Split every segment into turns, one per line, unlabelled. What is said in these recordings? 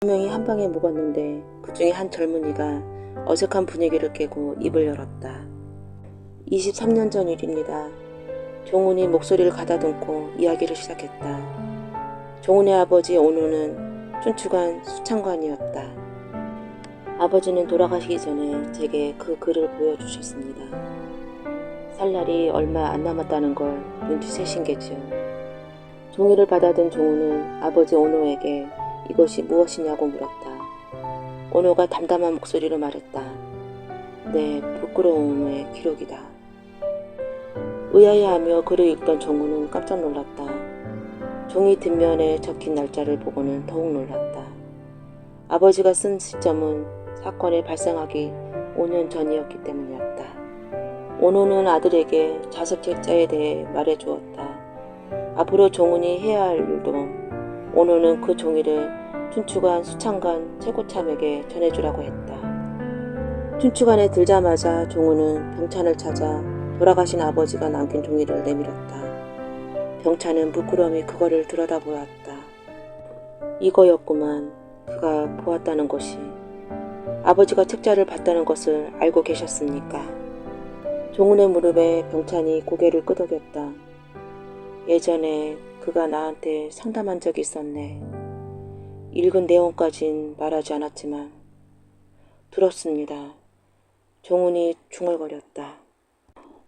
명이 한 방에 묵었는데 그 중에 한 젊은이가 어색한 분위기를 깨고 입을 열었다. 23년 전 일입니다. 종훈이 목소리를 가다듬고 이야기를 시작했다. 종훈의 아버지 온호는 춘추관 수창관이었다. 아버지는 돌아가시기 전에 제게 그 글을 보여주셨습니다. 살 날이 얼마 안 남았다는 걸 눈치채신 게지요. 종이를 받아든 종훈은 아버지 온호에게 이것이 무엇이냐고 물었다. 온호가 담담한 목소리로 말했다. 내 부끄러움의 기록이다. 의아해하며 글을 읽던 종훈은 깜짝 놀랐다. 종이 뒷면에 적힌 날짜를 보고는 더욱 놀랐다. 아버지가 쓴 시점은 사건의 발생하기 5년 전이었기 때문이었다. 온호는 아들에게 자습책자에 대해 말해주었다. 앞으로 종훈이 해야 할 일도 온호는 그 종이를 춘추관 수창관 최고참에게 전해주라고 했다. 춘추관에 들자마자 종훈은 병찬을 찾아 돌아가신 아버지가 남긴 종이를 내밀었다. 병찬은 부끄러움이 그거를 들여다보았다. 이거였구만 그가 보았다는 것이. 아버지가 책자를 봤다는 것을 알고 계셨습니까? 종훈의 무릎에 병찬이 고개를 끄덕였다. 예전에 그가 나한테 상담한 적이 있었네. 읽은 내용까진 말하지 않았지만 들었습니다. 종훈이 중얼거렸다.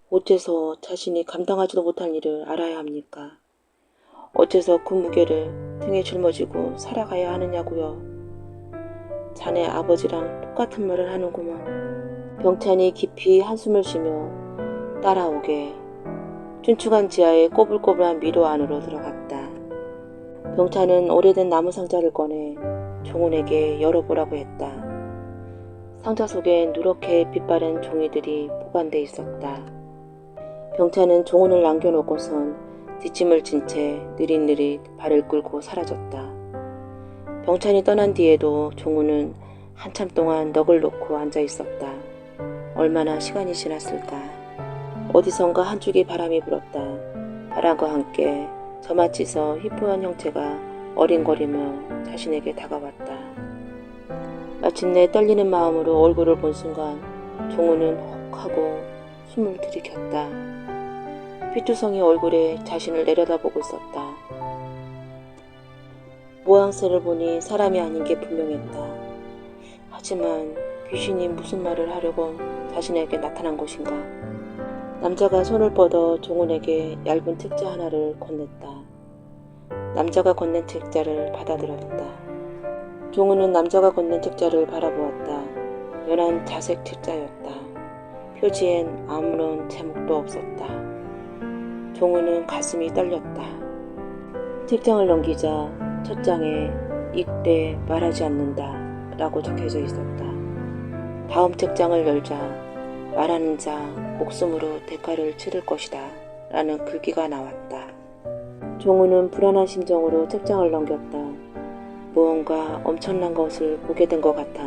어째서 자신이 감당하지도 못할 일을 알아야 합니까? 어째서 그 무게를 등에 짊어지고 살아가야 하느냐고요. 자네 아버지랑 똑같은 말을 하는구먼. 병찬이 깊이 한숨을 쉬며 따라오게 춘추관 지하의 꼬불꼬불한 미로 안으로 들어갔다. 병찬은 오래된 나무 상자를 꺼내 종훈에게 열어보라고 했다. 상자 속엔 누렇게 빛바랜 종이들이 보관돼 있었다. 병찬은 종훈을 남겨놓고선 뒷짐을 진 채 느릿느릿 발을 끌고 사라졌다. 병찬이 떠난 뒤에도 종훈은 한참 동안 넋을 놓고 앉아 있었다. 얼마나 시간이 지났을까. 어디선가 한쪽에 바람이 불었다. 바람과 함께 저마치서 희뿌연 형체가 어린거리며 자신에게 다가왔다. 마침내 떨리는 마음으로 얼굴을 본 순간 종훈은 헉 하고 숨을 들이켰다. 피투성이 얼굴에 자신을 내려다보고 있었다. 모양새를 보니 사람이 아닌 게 분명했다. 하지만 귀신이 무슨 말을 하려고 자신에게 나타난 것인가. 남자가 손을 뻗어 종훈에게 얇은 책자 하나를 건넸다. 남자가 건넨 책자를 받아들였다. 종훈은 남자가 건넨 책자를 바라보았다. 연한 자색 책자였다. 표지엔 아무런 제목도 없었다. 종훈은 가슴이 떨렸다. 책장을 넘기자 첫 장에 이때 말하지 않는다 라고 적혀져 있었다. 다음 책장을 열자 말하는 자 목숨으로 대가를 치를 것이다 라는 글귀가 나왔다. 종훈은 불안한 심정으로 책장을 넘겼다. 무언가 엄청난 것을 보게 된 것 같아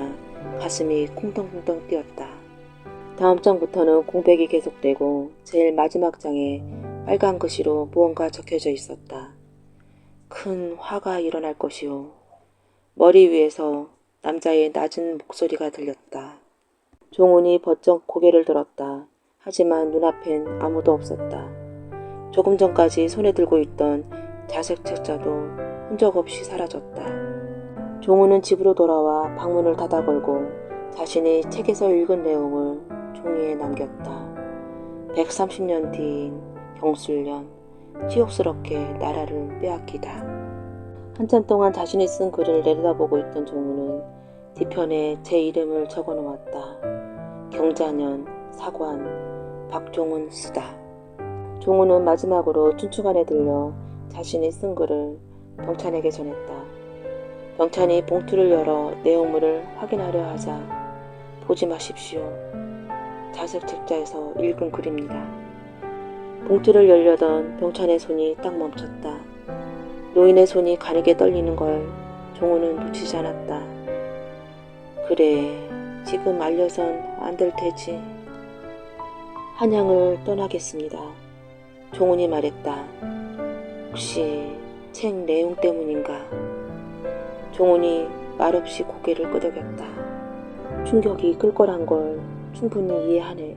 가슴이 쿵덩쿵덩 뛰었다. 다음 장부터는 공백이 계속되고 제일 마지막 장에 빨간 글씨로 무언가 적혀져 있었다. 큰 화가 일어날 것이요. 머리 위에서 남자의 낮은 목소리가 들렸다. 종훈이 번쩍 고개를 들었다. 하지만 눈앞엔 아무도 없었다. 조금 전까지 손에 들고 있던 자색 책자도 흔적 없이 사라졌다. 종훈은 집으로 돌아와 방문을 닫아 걸고 자신이 책에서 읽은 내용을 종이에 남겼다. 130년 뒤인 경술년, 치욕스럽게 나라를 빼앗기다. 한참 동안 자신이 쓴 글을 내려다보고 있던 종훈은 뒤편에 제 이름을 적어 놓았다. 경자년, 사관, 박종훈 쓰다. 종훈은 마지막으로 춘추관에 들려 자신이 쓴 글을 병찬에게 전했다. 병찬이 봉투를 열어 내용물을 확인하려 하자 보지 마십시오. 자색 책자에서 읽은 글입니다. 봉투를 열려던 병찬의 손이 딱 멈췄다. 노인의 손이 가늘게 떨리는 걸 종훈은 놓치지 않았다. 그래, 지금 알려선 안 될 테지. 한양을 떠나겠습니다. 종훈이 말했다. 혹시 책 내용 때문인가? 종훈이 말없이 고개를 끄덕였다. 충격이 클 거란 걸 충분히 이해하네.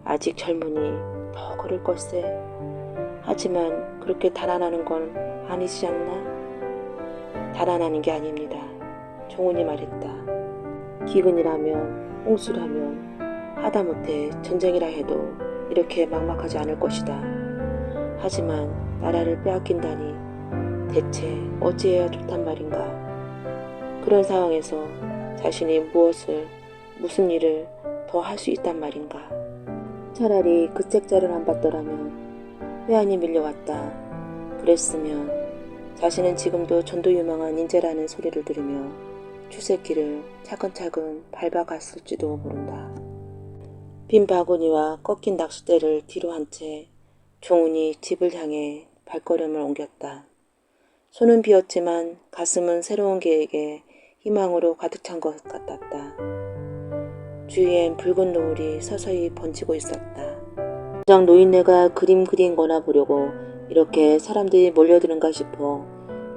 아직 젊으니 더 그럴 걸세. 하지만 그렇게 달아나는 건 아니지 않나? 달아나는 게 아닙니다. 종훈이 말했다. 기근이라면 홍수라면 하다못해 전쟁이라 해도 이렇게 막막하지 않을 것이다. 하지만 나라를 빼앗긴다니 대체 어찌해야 좋단 말인가? 그런 상황에서 자신이 무슨 일을 더 할 수 있단 말인가? 차라리 그 책자를 안 봤더라면 회한이 밀려왔다. 그랬으면 자신은 지금도 전도 유망한 인재라는 소리를 들으며 출세길을 차근차근 밟아갔을지도 모른다. 빈 바구니와 꺾인 낚싯대를 뒤로 한 채 종훈이 집을 향해 발걸음을 옮겼다. 손은 비었지만 가슴은 새로운 계획에 희망으로 가득 찬 것 같았다. 주위엔 붉은 노을이 서서히 번지고 있었다. 정작 노인네가 그림 그린 거나 보려고 이렇게 사람들이 몰려드는가 싶어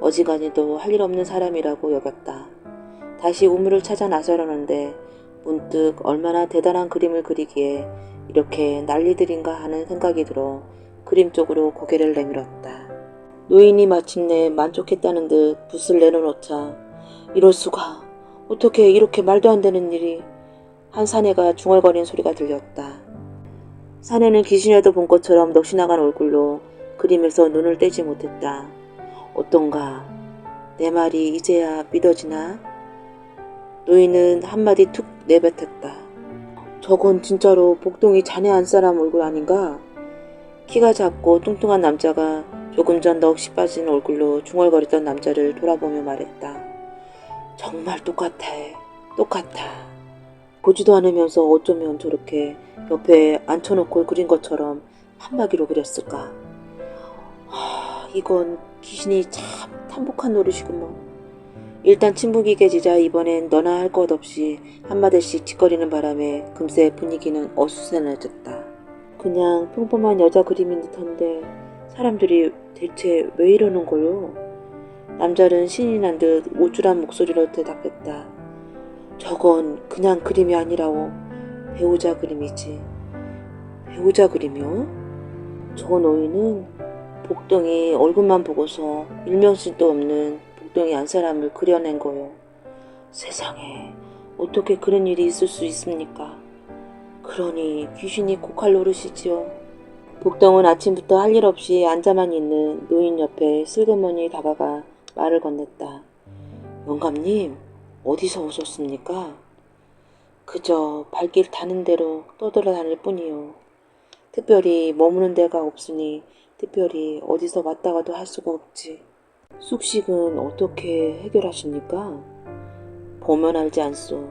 어지간히도 할 일 없는 사람이라고 여겼다. 다시 우물을 찾아 나서려는데 문득 얼마나 대단한 그림을 그리기에 이렇게 난리들인가 하는 생각이 들어 그림 쪽으로 고개를 내밀었다. 노인이 마침내 만족했다는 듯 붓을 내려놓자 이럴 수가, 어떻게 이렇게 말도 안 되는 일이. 한 사내가 중얼거리는 소리가 들렸다. 사내는 귀신에도 본 것처럼 넋이 나간 얼굴로 그림에서 눈을 떼지 못했다. 어떤가? 내 말이 이제야 믿어지나? 노인은 한마디 툭 내뱉었다. 저건 진짜로 복동이 자네 안 사람 얼굴 아닌가? 키가 작고 뚱뚱한 남자가 조금 전 넋이 빠진 얼굴로 중얼거리던 남자를 돌아보며 말했다. 정말 똑같아. 똑같아. 보지도 않으면서 어쩌면 저렇게 옆에 앉혀놓고 그린 것처럼 한마디로 그렸을까? 이건 귀신이 참 탐복한 노릇이구먼. 일단 침묵이 깨지자 이번엔 너나 할 것 없이 한마디씩 짓거리는 바람에 금세 분위기는 어수선해졌다. 그냥 평범한 여자 그림인 듯한데 사람들이 대체 왜 이러는 거요? 남자는 신이 난 듯 우쭐한 목소리로 대답했다. 저건 그냥 그림이 아니라오. 배우자 그림이지. 배우자 그림이요? 저 노인은 복덩이 얼굴만 보고서 일면식도 없는 복덩이 한 사람을 그려낸 거요. 세상에 어떻게 그런 일이 있을 수 있습니까? 그러니 귀신이 곡할 노릇이지요. 복덩은 아침부터 할 일 없이 앉아만 있는 노인 옆에 슬그머니 다가가 말을 건넸다. 영감님, 어디서 오셨습니까? 그저 발길 닿는 대로 떠돌아다닐 뿐이요. 특별히 머무는 데가 없으니 특별히 어디서 왔다 가도 할 수가 없지. 숙식은 어떻게 해결하십니까? 보면 알지 않소.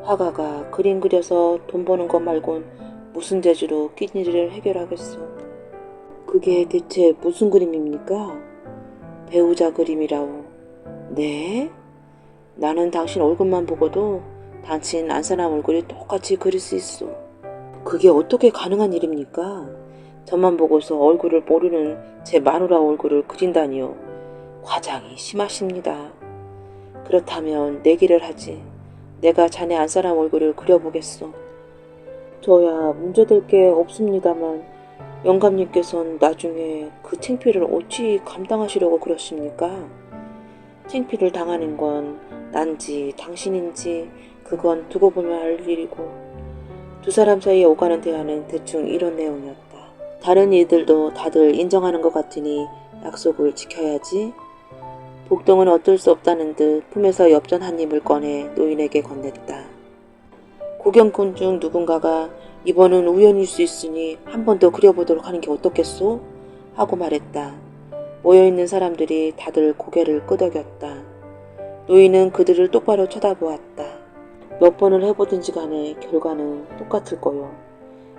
화가가 그림 그려서 돈 버는 것 말곤 무슨 재주로 끼니를 해결하겠소. 그게 대체 무슨 그림입니까? 배우자 그림이라오. 네? 나는 당신 얼굴만 보고도 당신 안 사람 얼굴이 똑같이 그릴 수 있어. 그게 어떻게 가능한 일입니까? 저만 보고서 얼굴을 모르는 제 마누라 얼굴을 그린다니요. 과장이 심하십니다. 그렇다면 내기를 하지. 내가 자네 안 사람 얼굴을 그려보겠소. 저야 문제될 게 없습니다만 영감님께서는 나중에 그 창피를 어찌 감당하시려고 그러십니까? 창피를 당하는 건 난지 당신인지 그건 두고 보면 알 일이고. 두 사람 사이에 오가는 대화는 대충 이런 내용이었다. 다른 이들도 다들 인정하는 것 같으니 약속을 지켜야지. 복동은 어쩔 수 없다는 듯 품에서 엽전 한 입을 꺼내 노인에게 건넸다. 구경꾼 중 누군가가 이번은 우연일 수 있으니 한 번 더 그려보도록 하는 게 어떻겠소? 하고 말했다. 모여있는 사람들이 다들 고개를 끄덕였다. 노인은 그들을 똑바로 쳐다보았다. 몇 번을 해보든지 간에 결과는 똑같을 거요.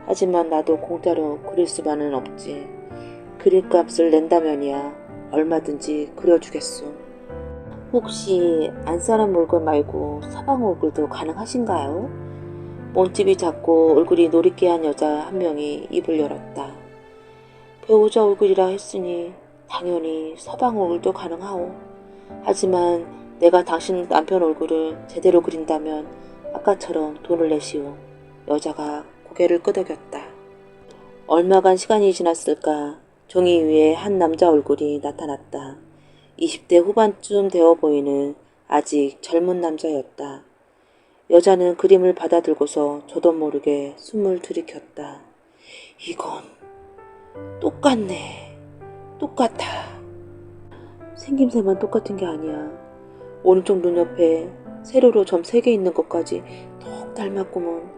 하지만 나도 공짜로 그릴 수만은 없지. 그릴값을 낸다면이야 얼마든지 그려주겠소. 혹시 안사람 얼굴 말고 서방 얼굴도 가능하신가요? 몸집이 작고 얼굴이 노리끼한 여자 한 명이 입을 열었다. 배우자 얼굴이라 했으니 당연히 서방 얼굴도 가능하오. 하지만 내가 당신 남편 얼굴을 제대로 그린다면 아까처럼 돈을 내시오. 여자가 고개를 끄덕였다. 얼마간 시간이 지났을까 종이 위에 한 남자 얼굴이 나타났다. 20대 후반쯤 되어 보이는 아직 젊은 남자였다. 여자는 그림을 받아들고서 저도 모르게 숨을 들이켰다. 이건 똑같네. 똑같아. 생김새만 똑같은 게 아니야. 오른쪽 눈 옆에 세로로 점 3개 있는 것까지 똑 닮았구먼.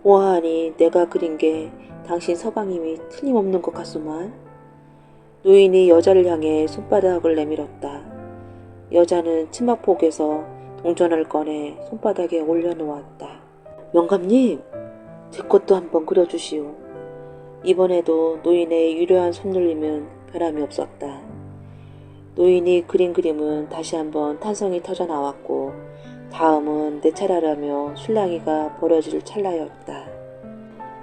보아하니 내가 그린 게 당신 서방님이 틀림없는 것 같소만. 노인이 여자를 향해 손바닥을 내밀었다. 여자는 치마폭에서 동전을 꺼내 손바닥에 올려놓았다. 영감님, 제 것도 한번 그려주시오. 이번에도 노인의 유려한 손놀림은 변함이 없었다. 노인이 그린 그림은 다시 한번 탄성이 터져 나왔고 다음은 내 차례라며 술랑이가 벌어질 찰나였다.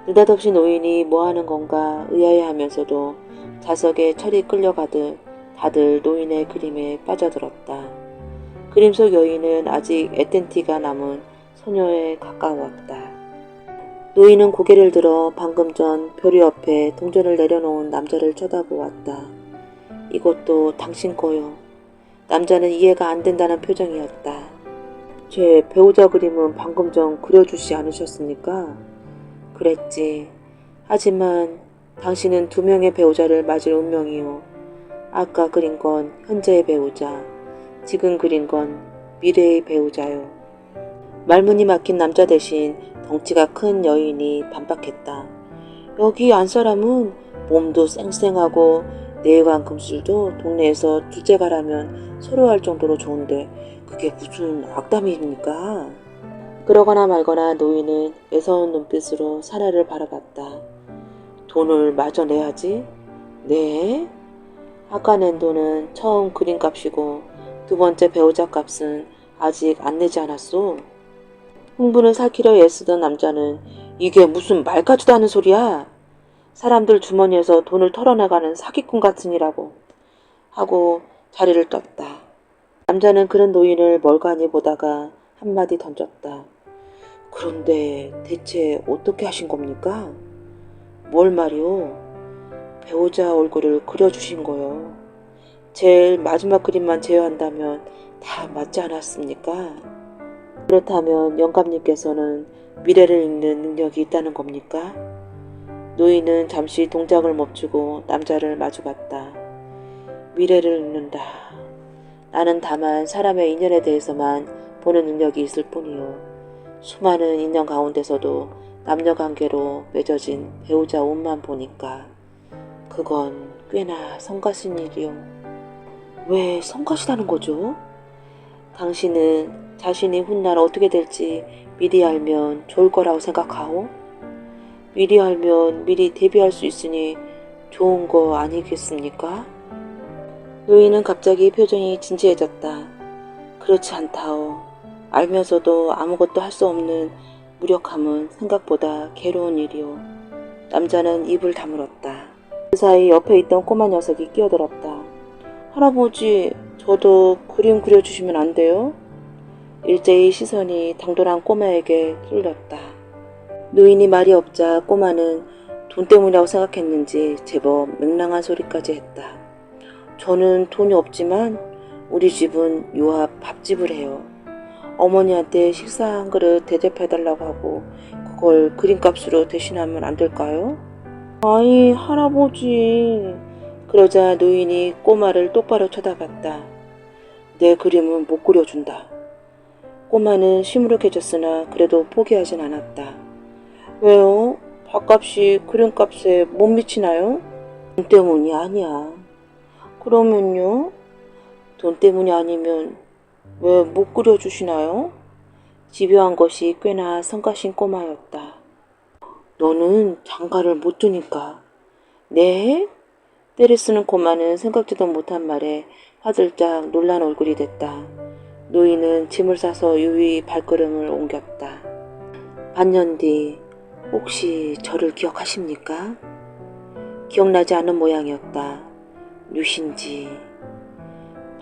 느닷없이 노인이 뭐하는 건가 의아해하면서도 자석에 철이 끌려가듯 다들 노인의 그림에 빠져들었다. 그림 속 여인은 아직 애땐 티가 남은 소녀에 가까웠다. 노인은 고개를 들어 방금 전 표류 옆에 동전을 내려놓은 남자를 쳐다보았다. 이것도 당신 거요. 남자는 이해가 안 된다는 표정이었다. 제 배우자 그림은 방금 전 그려주지 않으셨습니까? 그랬지. 하지만 당신은 2명의 배우자를 맞을 운명이요. 아까 그린 건 현재의 배우자, 지금 그린 건 미래의 배우자요. 말문이 막힌 남자 대신 덩치가 큰 여인이 반박했다. 여기 안 사람은 몸도 쌩쌩하고 내외관 금술도 동네에서 둘째가라면 서로 할 정도로 좋은데 그게 무슨 악담입니까? 그러거나 말거나 노인은 매서운 눈빛으로 사라를 바라봤다. 돈을 마저 내야지? 네? 아까 낸 돈은 처음 그림값이고 2번째 배우자 값은 아직 안 내지 않았소. 흥분을 살키려 애쓰던 남자는 이게 무슨 말 같지도 않은 소리야. 사람들 주머니에서 돈을 털어내가는 사기꾼 같으니라고 하고 자리를 떴다. 남자는 그런 노인을 멀가니 보다가 한마디 던졌다. 그런데 대체 어떻게 하신 겁니까? 뭘 말이오? 배우자 얼굴을 그려주신 거요. 제일 마지막 그림만 제외한다면 다 맞지 않았습니까? 그렇다면 영감님께서는 미래를 읽는 능력이 있다는 겁니까? 노인은 잠시 동작을 멈추고 남자를 마주봤다. 미래를 읽는다. 나는 다만 사람의 인연에 대해서만 보는 능력이 있을 뿐이요. 수많은 인연 가운데서도 남녀관계로 맺어진 배우자 운만 보니까 그건 꽤나 성가신 일이요. 왜 성가시다는 거죠? 당신은 자신이 훗날 어떻게 될지 미리 알면 좋을 거라고 생각하오? 미리 알면 미리 대비할 수 있으니 좋은 거 아니겠습니까? 노인은 갑자기 표정이 진지해졌다. 그렇지 않다오. 알면서도 아무것도 할 수 없는 무력함은 생각보다 괴로운 일이오. 남자는 입을 다물었다. 그 사이 옆에 있던 꼬마 녀석이 끼어들었다. 할아버지, 저도 그림 그려주시면 안 돼요? 일제히 시선이 당돌한 꼬마에게 쏠렸다. 노인이 말이 없자 꼬마는 돈 때문이라고 생각했는지 제법 맹랑한 소리까지 했다. 저는 돈이 없지만 우리 집은 요앞 밥집을 해요. 어머니한테 식사 한 그릇 대접해달라고 하고 그걸 그림값으로 대신하면 안 될까요? 아이, 할아버지. 그러자 노인이 꼬마를 똑바로 쳐다봤다. 내 그림은 못 그려준다. 꼬마는 시무룩해졌으나 그래도 포기하진 않았다. 왜요? 밥값이 그림값에 못 미치나요? 돈 때문이 아니야. 그러면요? 돈 때문이 아니면 왜 못 그려주시나요? 집요한 것이 꽤나 성가신 꼬마였다. 너는 장가를 못 두니까. 네? 때를 쓰는 꼬마는 생각지도 못한 말에 화들짝 놀란 얼굴이 됐다. 노인은 짐을 싸서 유유히 발걸음을 옮겼다. 반년 뒤 혹시 저를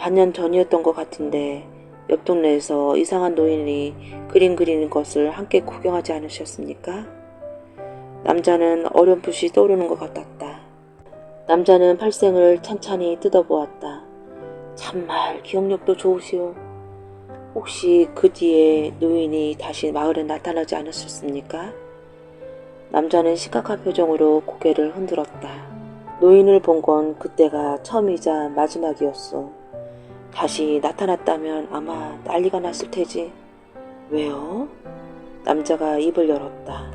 반년 전이었던 것 같은데 옆 동네에서 이상한 노인이 그림 그리는 것을 함께 구경하지 않으셨습니까? 남자는 어렴풋이 떠오르는 것 같았다. 남자는 팔생을 찬찬히 뜯어보았다. 참말 기억력도 좋으시오. 혹시 그 뒤에 노인이 다시 마을에 나타나지 않으셨습니까? 남자는 심각한 표정으로 고개를 흔들었다. 노인을 본 건 그때가 처음이자 마지막이었어. 다시 나타났다면 아마 난리가 났을 테지. 왜요? 남자가 입을 열었다.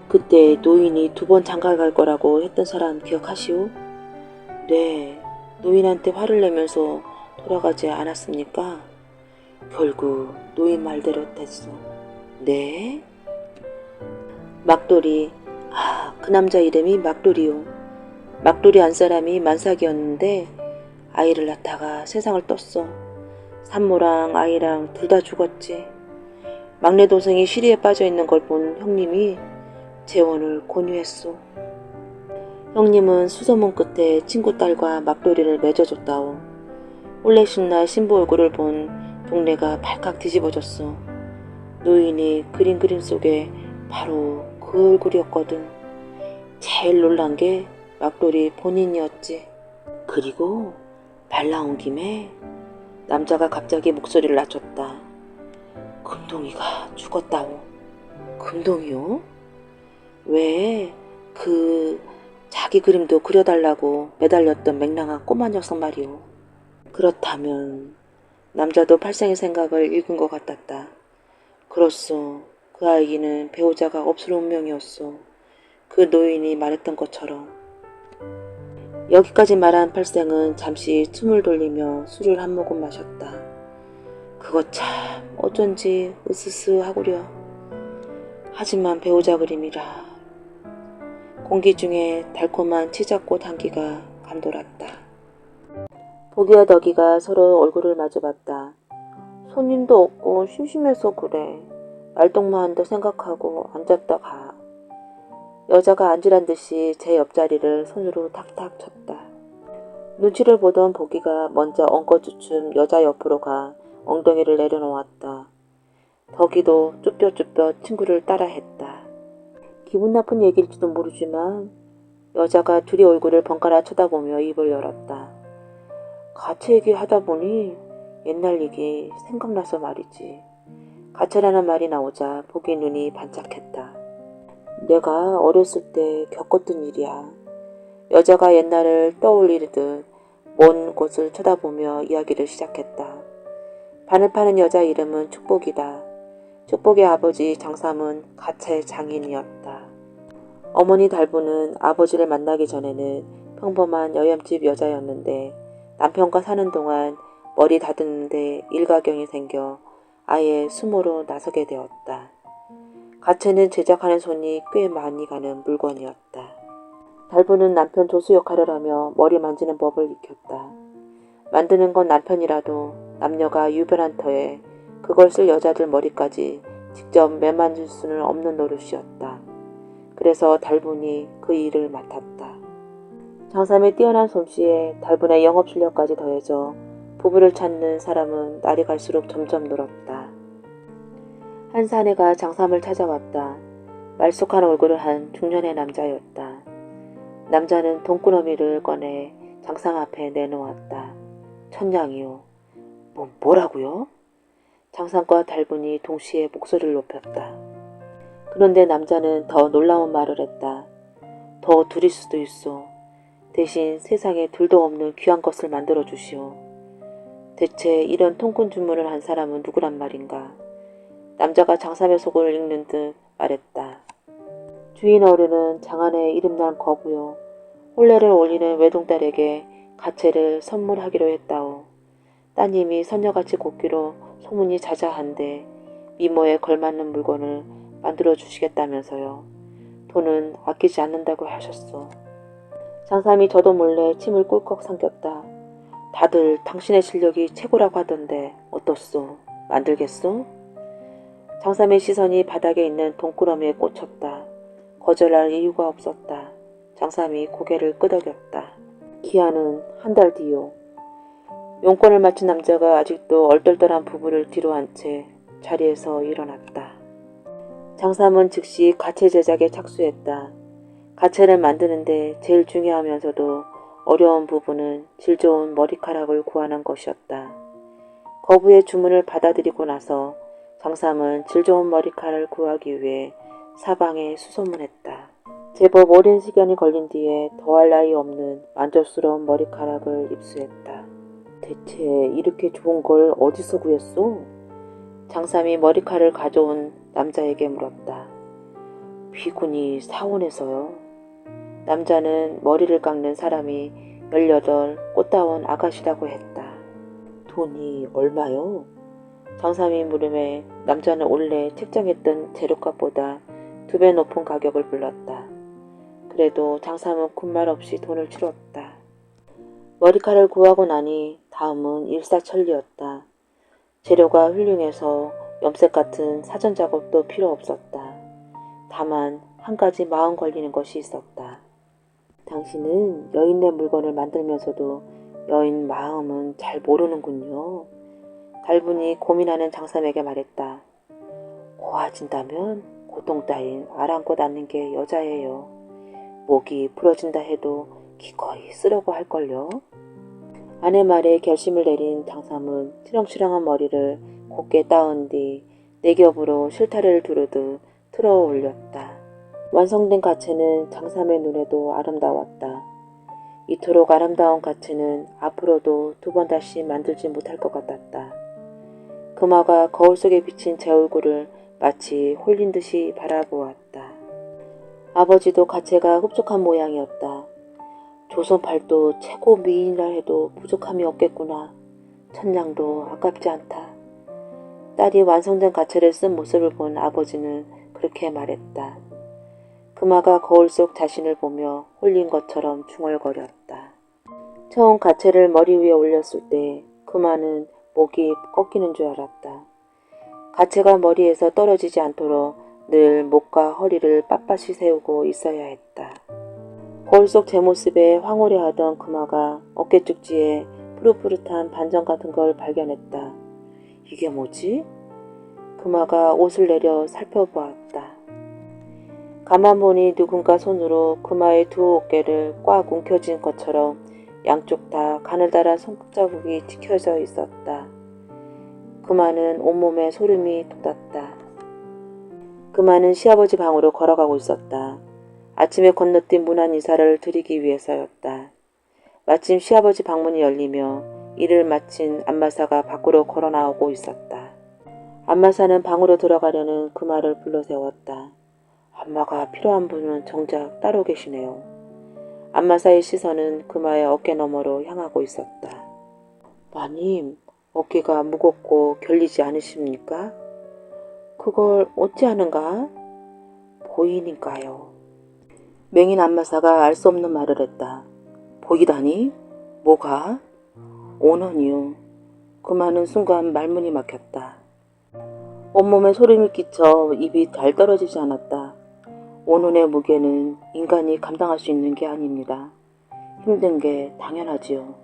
그때 노인이 2번 장가 갈 거라고 했던 사람 기억하시오? 네, 노인한테 화를 내면서 돌아가지 않았습니까? 결국 노인 말대로 됐어. 네? 막돌이. 그 남자 이름이 막돌이요. 막돌이 안 사람이 만삭이었는데 아이를 낳다가 세상을 떴어. 산모랑 아이랑 둘 다 죽었지. 막내 동생이 시리에 빠져 있는 걸 본 형님이 재혼을 권유했소. 형님은 수소문 끝에 친구 딸과 막돌이를 맺어줬다오. 혼례식 날 신부 얼굴을 본 동네가 발칵 뒤집어졌어. 노인이 그림 속에 바로 그 얼굴이었거든. 제일 놀란 게 막돌이 본인이었지. 그리고 말 나온 김에 남자가 갑자기 목소리를 낮췄다. 금동이가 죽었다오. 금동이요? 왜 자기 그림도 그려달라고 매달렸던 맹랑한 꼬마 녀석 말이오. 그렇다면 남자도 팔생의 생각을 읽은 것 같았다. 그렇소. 그 아이는 배우자가 없을 운명이었소. 그 노인이 말했던 것처럼. 여기까지 말한 팔생은 잠시 숨을 돌리며 술을 한 모금 마셨다. 그거 참 어쩐지 으스스하구려. 하지만 배우자 그림이라. 공기 중에 달콤한 치자꽃 향기가 감돌았다. 보기와 덕이가 서로 얼굴을 마주봤다. 손님도 없고 심심해서 그래. 말동무한 듯 생각하고 앉았다 가. 여자가 앉으란 듯이 제 옆자리를 손으로 탁탁 쳤다. 눈치를 보던 보기가 먼저 엉거주춤 여자 옆으로 가 엉덩이를 내려놓았다. 덕이도 쭈뼛쭈뼛 친구를 따라했다. 기분 나쁜 얘기일지도 모르지만 여자가 둘이 얼굴을 번갈아 쳐다보며 입을 열었다. 가채 얘기하다 보니 옛날 얘기 생각나서 말이지. 가채라는 말이 나오자 보기 눈이 반짝했다. 내가 어렸을 때 겪었던 일이야. 여자가 옛날을 떠올리듯 먼 곳을 쳐다보며 이야기를 시작했다. 반을 파는 여자 이름은 축복이다. 축복의 아버지 장삼은 가채 장인이었다. 어머니 달부는 아버지를 만나기 전에는 평범한 여염집 여자였는데 남편과 사는 동안 머리 다듬는데 일가견이 생겨 아예 수모로 나서게 되었다. 가채는 제작하는 손이 꽤 많이 가는 물건이었다. 달부는 남편 조수 역할을 하며 머리 만지는 법을 익혔다. 만드는 건 남편이라도 남녀가 유별한 터에 그걸 쓸 여자들 머리까지 직접 매만질 수는 없는 노릇이었다. 그래서 달분이 그 일을 맡았다. 장삼의 뛰어난 솜씨에 달분의 영업 실력까지 더해져 부부를 찾는 사람은 날이 갈수록 점점 늘었다. 한 사내가 장삼을 찾아왔다. 말쑥한 얼굴을 한 중년의 남자였다. 남자는 돈꾸러미를 꺼내 장삼 앞에 내놓았다. 천냥이요. 뭐라고요? 장삼과 달분이 동시에 목소리를 높였다. 그런데 남자는 더 놀라운 말을 했다. 더 둘일 수도 있어. 대신 세상에 둘도 없는 귀한 것을 만들어 주시오. 대체 이런 통꾼 주문을 한 사람은 누구란 말인가? 남자가 장삼의 속을 읽는 듯 말했다. 주인 어른은 장안의 이름난 거구요. 혼례를 올리는 외동딸에게 가채를 선물하기로 했다오. 따님이 선녀같이 곱기로 소문이 자자한데 미모에 걸맞는 물건을 만들어 주시겠다면서요. 돈은 아끼지 않는다고 하셨소. 장삼이 저도 몰래 침을 꿀꺽 삼켰다. 다들 당신의 실력이 최고라고 하던데 어떻소? 만들겠소? 장삼의 시선이 바닥에 있는 돈꾸러미에 꽂혔다. 거절할 이유가 없었다. 장삼이 고개를 끄덕였다. 기한은 한 달 뒤요. 용건을 마친 남자가 아직도 얼떨떨한 부부를 뒤로 한 채 자리에서 일어났다. 장삼은 즉시 가채 제작에 착수했다. 가채를 만드는데 제일 중요하면서도 어려운 부분은 질 좋은 머리카락을 구하는 것이었다. 거부의 주문을 받아들이고 나서 장삼은 질 좋은 머리카락을 구하기 위해 사방에 수소문했다. 제법 오랜 시간이 걸린 뒤에 더할 나위 없는 만족스러운 머리카락을 입수했다. 대체 이렇게 좋은 걸 어디서 구했소? 장삼이 머리카락을 가져온 남자에게 물었다. 비군이 사원에서요. 남자는 머리를 깎는 사람이 18 꽃다운 아가씨라고 했다. 돈이 얼마요? 장삼이 물음에 남자는 원래 책정했던 재료값보다 2배 높은 가격을 불렀다. 그래도 장삼은 군말 없이 돈을 치렀다. 머리카락을 구하고 나니 다음은 일사천리였다. 재료가 훌륭해서 염색 같은 사전 작업도 필요 없었다. 다만 한 가지 마음 걸리는 것이 있었다. 당신은 여인네 물건을 만들면서도 여인 마음은 잘 모르는군요. 달분이 고민하는 장삼에게 말했다. 고아진다면 고통 따윈 아랑곳 않는 게 여자예요. 목이 부러진다 해도 기꺼이 쓰려고 할걸요. 아내 말에 결심을 내린 장삼은 치렁치렁한 머리를 곱게 따은 뒤 내겹으로 실타래를 두르듯 틀어 올렸다. 완성된 가채는 장삼의 눈에도 아름다웠다. 이토록 아름다운 가채는 앞으로도 2번 다시 만들지 못할 것 같았다. 금화가 거울 속에 비친 제 얼굴을 마치 홀린 듯이 바라보았다. 아버지도 가채가 흡족한 모양이었다. 조선팔도 최고 미인이라 해도 부족함이 없겠구나. 천냥도 아깝지 않다. 딸이 완성된 가채를 쓴 모습을 본 아버지는 그렇게 말했다. 금화가 거울 속 자신을 보며 홀린 것처럼 중얼거렸다. 처음 가채를 머리 위에 올렸을 때 금화는 목이 꺾이는 줄 알았다. 가채가 머리에서 떨어지지 않도록 늘 목과 허리를 빳빳이 세우고 있어야 했다. 거울 속 제 모습에 황홀해하던 금화가 어깨 쪽지에 푸릇푸릇한 반점 같은 걸 발견했다. 이게 뭐지? 금화가 옷을 내려 살펴보았다. 가만 보니 누군가 손으로 금화의 2 어깨를 꽉 움켜쥔 것처럼 양쪽 다 가늘다란 손자국이 찍혀져 있었다. 금화는 온몸에 소름이 돋았다. 금화는 시아버지 방으로 걸어가고 있었다. 아침에 건너뛴 문안 인사를 드리기 위해서였다. 마침 시아버지 방문이 열리며 일을 마친 안마사가 밖으로 걸어 나오고 있었다. 안마사는 방으로 들어가려는 금화를 불러세웠다. 안마가 필요한 분은 정작 따로 계시네요. 안마사의 시선은 금화의 어깨 너머로 향하고 있었다. 마님, 어깨가 무겁고 결리지 않으십니까? 그걸 어찌하는가? 보이니까요. 맹인 안마사가 알 수 없는 말을 했다. 보이다니? 뭐가? 오는이요. 금화는 순간 말문이 막혔다. 온몸에 소름이 끼쳐 입이 잘 떨어지지 않았다. 오눈의 무게는 인간이 감당할 수 있는 게 아닙니다. 힘든 게 당연하지요.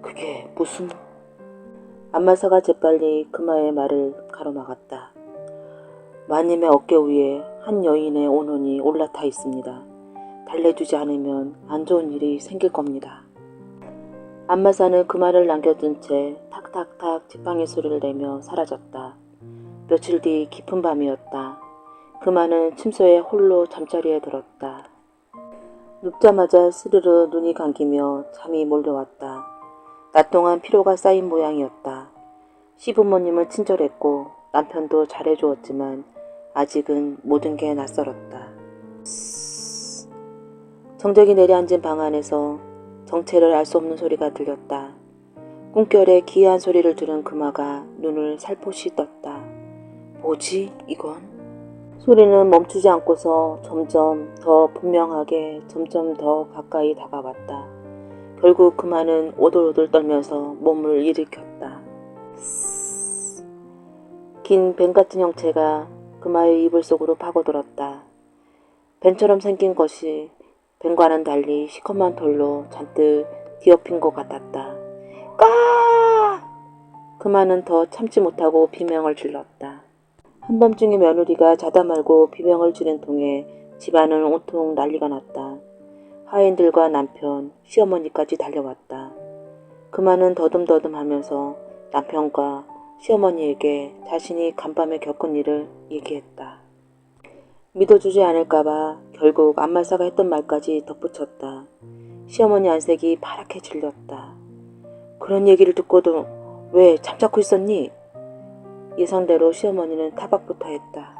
그게 무슨... 안마사가 재빨리 금화의 말을 가로막았다. 마님의 어깨 위에 한 여인의 오눈이 올라타 있습니다. 달래주지 않으면 안 좋은 일이 생길 겁니다. 안마사는 금화를 남겨둔 채 탁탁탁 지팡이 소리를 내며 사라졌다. 며칠 뒤 깊은 밤이었다. 금화는 침소에 홀로 잠자리에 들었다. 눕자마자 스르르 눈이 감기며 잠이 몰려왔다. 낮 동안 피로가 쌓인 모양이었다. 시부모님은 친절했고 남편도 잘해주었지만 아직은 모든 게 낯설었다. 정적이 내려앉은 방 안에서 정체를 알 수 없는 소리가 들렸다. 꿈결에 기이한 소리를 들은 금화가 눈을 살포시 떴다. 뭐지 이건? 소리는 멈추지 않고서 점점 더 분명하게 점점 더 가까이 다가왔다. 결국 금화는 오돌오돌 떨면서 몸을 일으켰다. 긴 뱀 같은 형체가 금화의 이불 속으로 파고들었다. 뱀처럼 생긴 것이 뱀과는 달리 시커먼 털로 잔뜩 뒤엎인 것 같았다. 까! 그만은 더 참지 못하고 비명을 질렀다. 한밤중에 며느리가 자다 말고 비명을 지른 통에 집안은 온통 난리가 났다. 하인들과 남편, 시어머니까지 달려왔다. 그만은 더듬더듬하면서 남편과 시어머니에게 자신이 간밤에 겪은 일을 얘기했다. 믿어주지 않을까봐 결국 안말사가 했던 말까지 덧붙였다. 시어머니 안색이 파랗게 질렸다. 그런 얘기를 듣고도 왜 잠자코 있었니? 예상대로 시어머니는 타박부터 했다.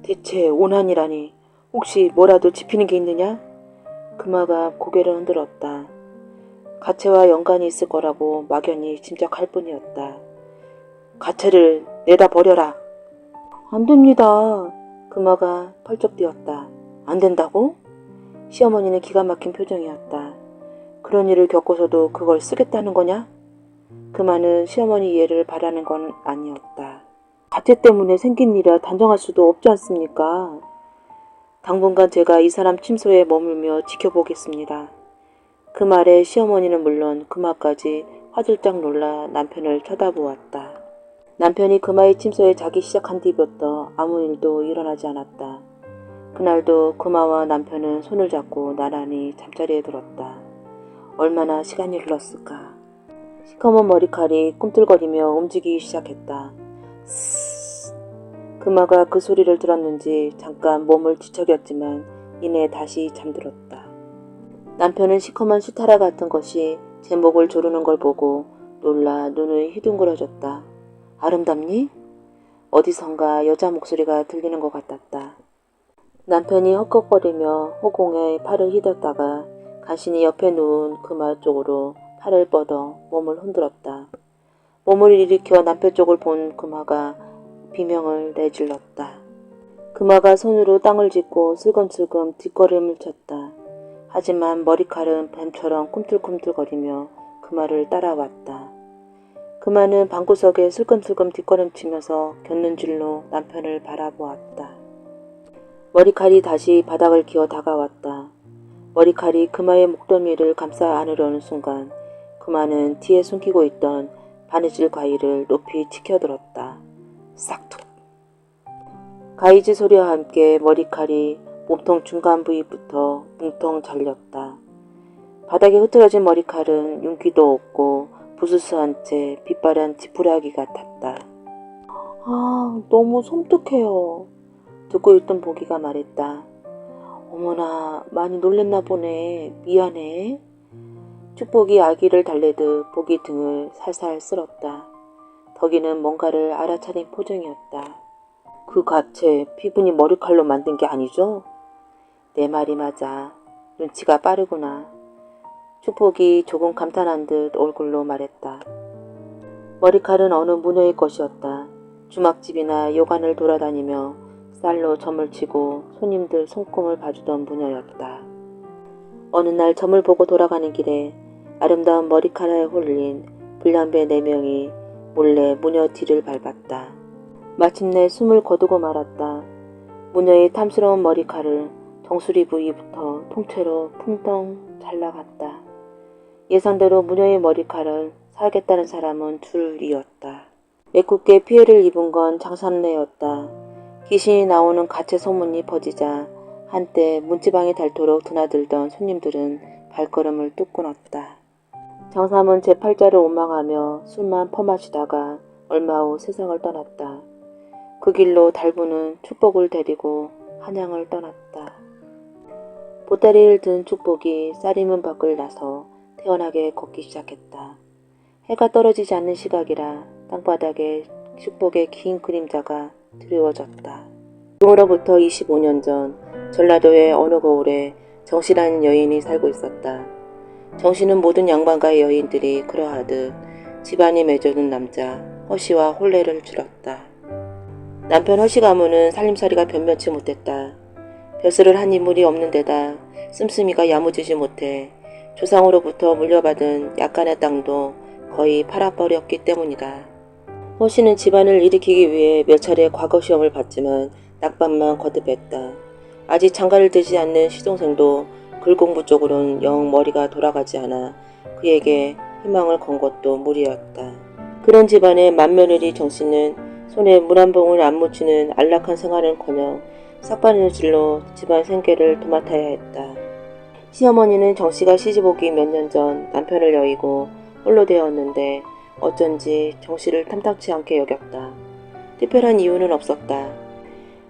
대체 오난이라니 혹시 뭐라도 짚히는 게 있느냐? 금화가 고개를 흔들었다. 가채와 연관이 있을 거라고 막연히 짐작할 뿐이었다. 가채를 내다 버려라. 안 됩니다. 금화가 펄쩍 뛰었다. 안 된다고? 시어머니는 기가 막힌 표정이었다. 그런 일을 겪고서도 그걸 쓰겠다는 거냐? 금화는 시어머니 이해를 바라는 건 아니었다. 가채 때문에 생긴 일이라 단정할 수도 없지 않습니까? 당분간 제가 이 사람 침소에 머물며 지켜보겠습니다. 그 말에 시어머니는 물론 금화까지 화들짝 놀라 남편을 쳐다보았다. 남편이 금화의 침소에 자기 시작한 뒤부터 아무 일도 일어나지 않았다. 그날도 금화와 남편은 손을 잡고 나란히 잠자리에 들었다. 얼마나 시간이 흘렀을까. 시커먼 머리칼이 꿈틀거리며 움직이기 시작했다. 스스스. 금화가 그 소리를 들었는지 잠깐 몸을 뒤척였지만 이내 다시 잠들었다. 남편은 시커먼 수타라 같은 것이 제 목을 조르는 걸 보고 놀라 눈을 휘둥그러졌다. 아름답니? 어디선가 여자 목소리가 들리는 것 같았다. 남편이 헉헉거리며 허공에 팔을 휘뒀다가 간신히 옆에 누운 금화 쪽으로 팔을 뻗어 몸을 흔들었다. 몸을 일으켜 남편 쪽을 본 금화가 비명을 내질렀다. 금화가 손으로 땅을 짚고 슬금슬금 뒷걸음을 쳤다. 하지만 머리칼은 뱀처럼 꿈틀꿈틀거리며 금화를 따라왔다. 금화는 방구석에 슬금슬금 뒷걸음치면서 곁눈질로 남편을 바라보았다. 머리칼이 다시 바닥을 기어 다가왔다. 머리칼이 금화의 목덜미를 감싸 안으려는 순간 금화는 뒤에 숨기고 있던 바느질 가위를 높이 치켜들었다. 싹둑. 가위질 소리와 함께 머리칼이 몸통 중간 부위부터 뭉텅 잘렸다. 바닥에 흐트러진 머리칼은 윤기도 없고 부스스한 채 빛바랜 지푸라기 같았다. 아, 너무 섬뜩해요. 듣고 있던 보기가 말했다. 어머나, 많이 놀랬나 보네. 미안해. 축복이 아기를 달래듯 보기 등을 살살 쓸었다. 덕이는 뭔가를 알아차린 표정이었다. 그 가채 피분이 머리칼로 만든 게 아니죠? 내 말이 맞아. 눈치가 빠르구나. 축복이 조금 감탄한 듯 얼굴로 말했다. 머리칼은 어느 무녀의 것이었다. 주막집이나 요관을 돌아다니며 쌀로 점을 치고 손님들 손금을 봐주던 무녀였다. 어느 날 점을 보고 돌아가는 길에 아름다운 머리카락에 홀린 불량배 4명이 몰래 무녀 뒤를 밟았다. 마침내 숨을 거두고 말았다. 무녀의 탐스러운 머리칼을 정수리 부위부터 통째로 풍덩 잘라갔다. 예상대로 무녀의 머리칼을 살겠다는 사람은 줄이었다. 메꾸게 피해를 입은 건 장산래였다. 귀신이 나오는 가채 소문이 퍼지자 한때 문지방에 닳도록 드나들던 손님들은 발걸음을 뚝 끊었다. 장삼은 제 팔자를 원망하며 술만 퍼마시다가 얼마 후 세상을 떠났다. 그 길로 달부는 축복을 데리고 한양을 떠났다. 보따리를 든 축복이 쌀이문 밖을 나서 태연하게 걷기 시작했다. 해가 떨어지지 않는 시각이라 땅바닥에 축복의 긴 그림자가 드리워졌다. 지금으로부터 25년 전 전라도의 어느 거울에 정씨라는 여인이 살고 있었다. 정씨는 모든 양반가의 여인들이 그러하듯 집안이 맺어둔 남자 허씨와 혼례를 치렀다. 남편 허씨 가문은 살림살이가 변변치 못했다. 벼슬을 한 인물이 없는 데다 씀씀이가 야무지지 못해 조상으로부터 물려받은 약간의 땅도 거의 팔아버렸기 때문이다. 허씨는 집안을 일으키기 위해 몇 차례 과거시험을 봤지만 낙방만 거듭했다. 아직 장가를 들지 않는 시동생도 글 공부 쪽으로는 영 머리가 돌아가지 않아 그에게 희망을 건 것도 무리였다. 그런 집안의 맏며느리 정씨는 손에 물 한 봉을 안 묻히는 안락한 생활은커녕 삭바느질로 집안 생계를 도맡아야 했다. 시어머니는 정씨가 시집오기 몇 년 전 남편을 여의고 홀로 되었는데 어쩐지 정씨를 탐탁치 않게 여겼다. 특별한 이유는 없었다.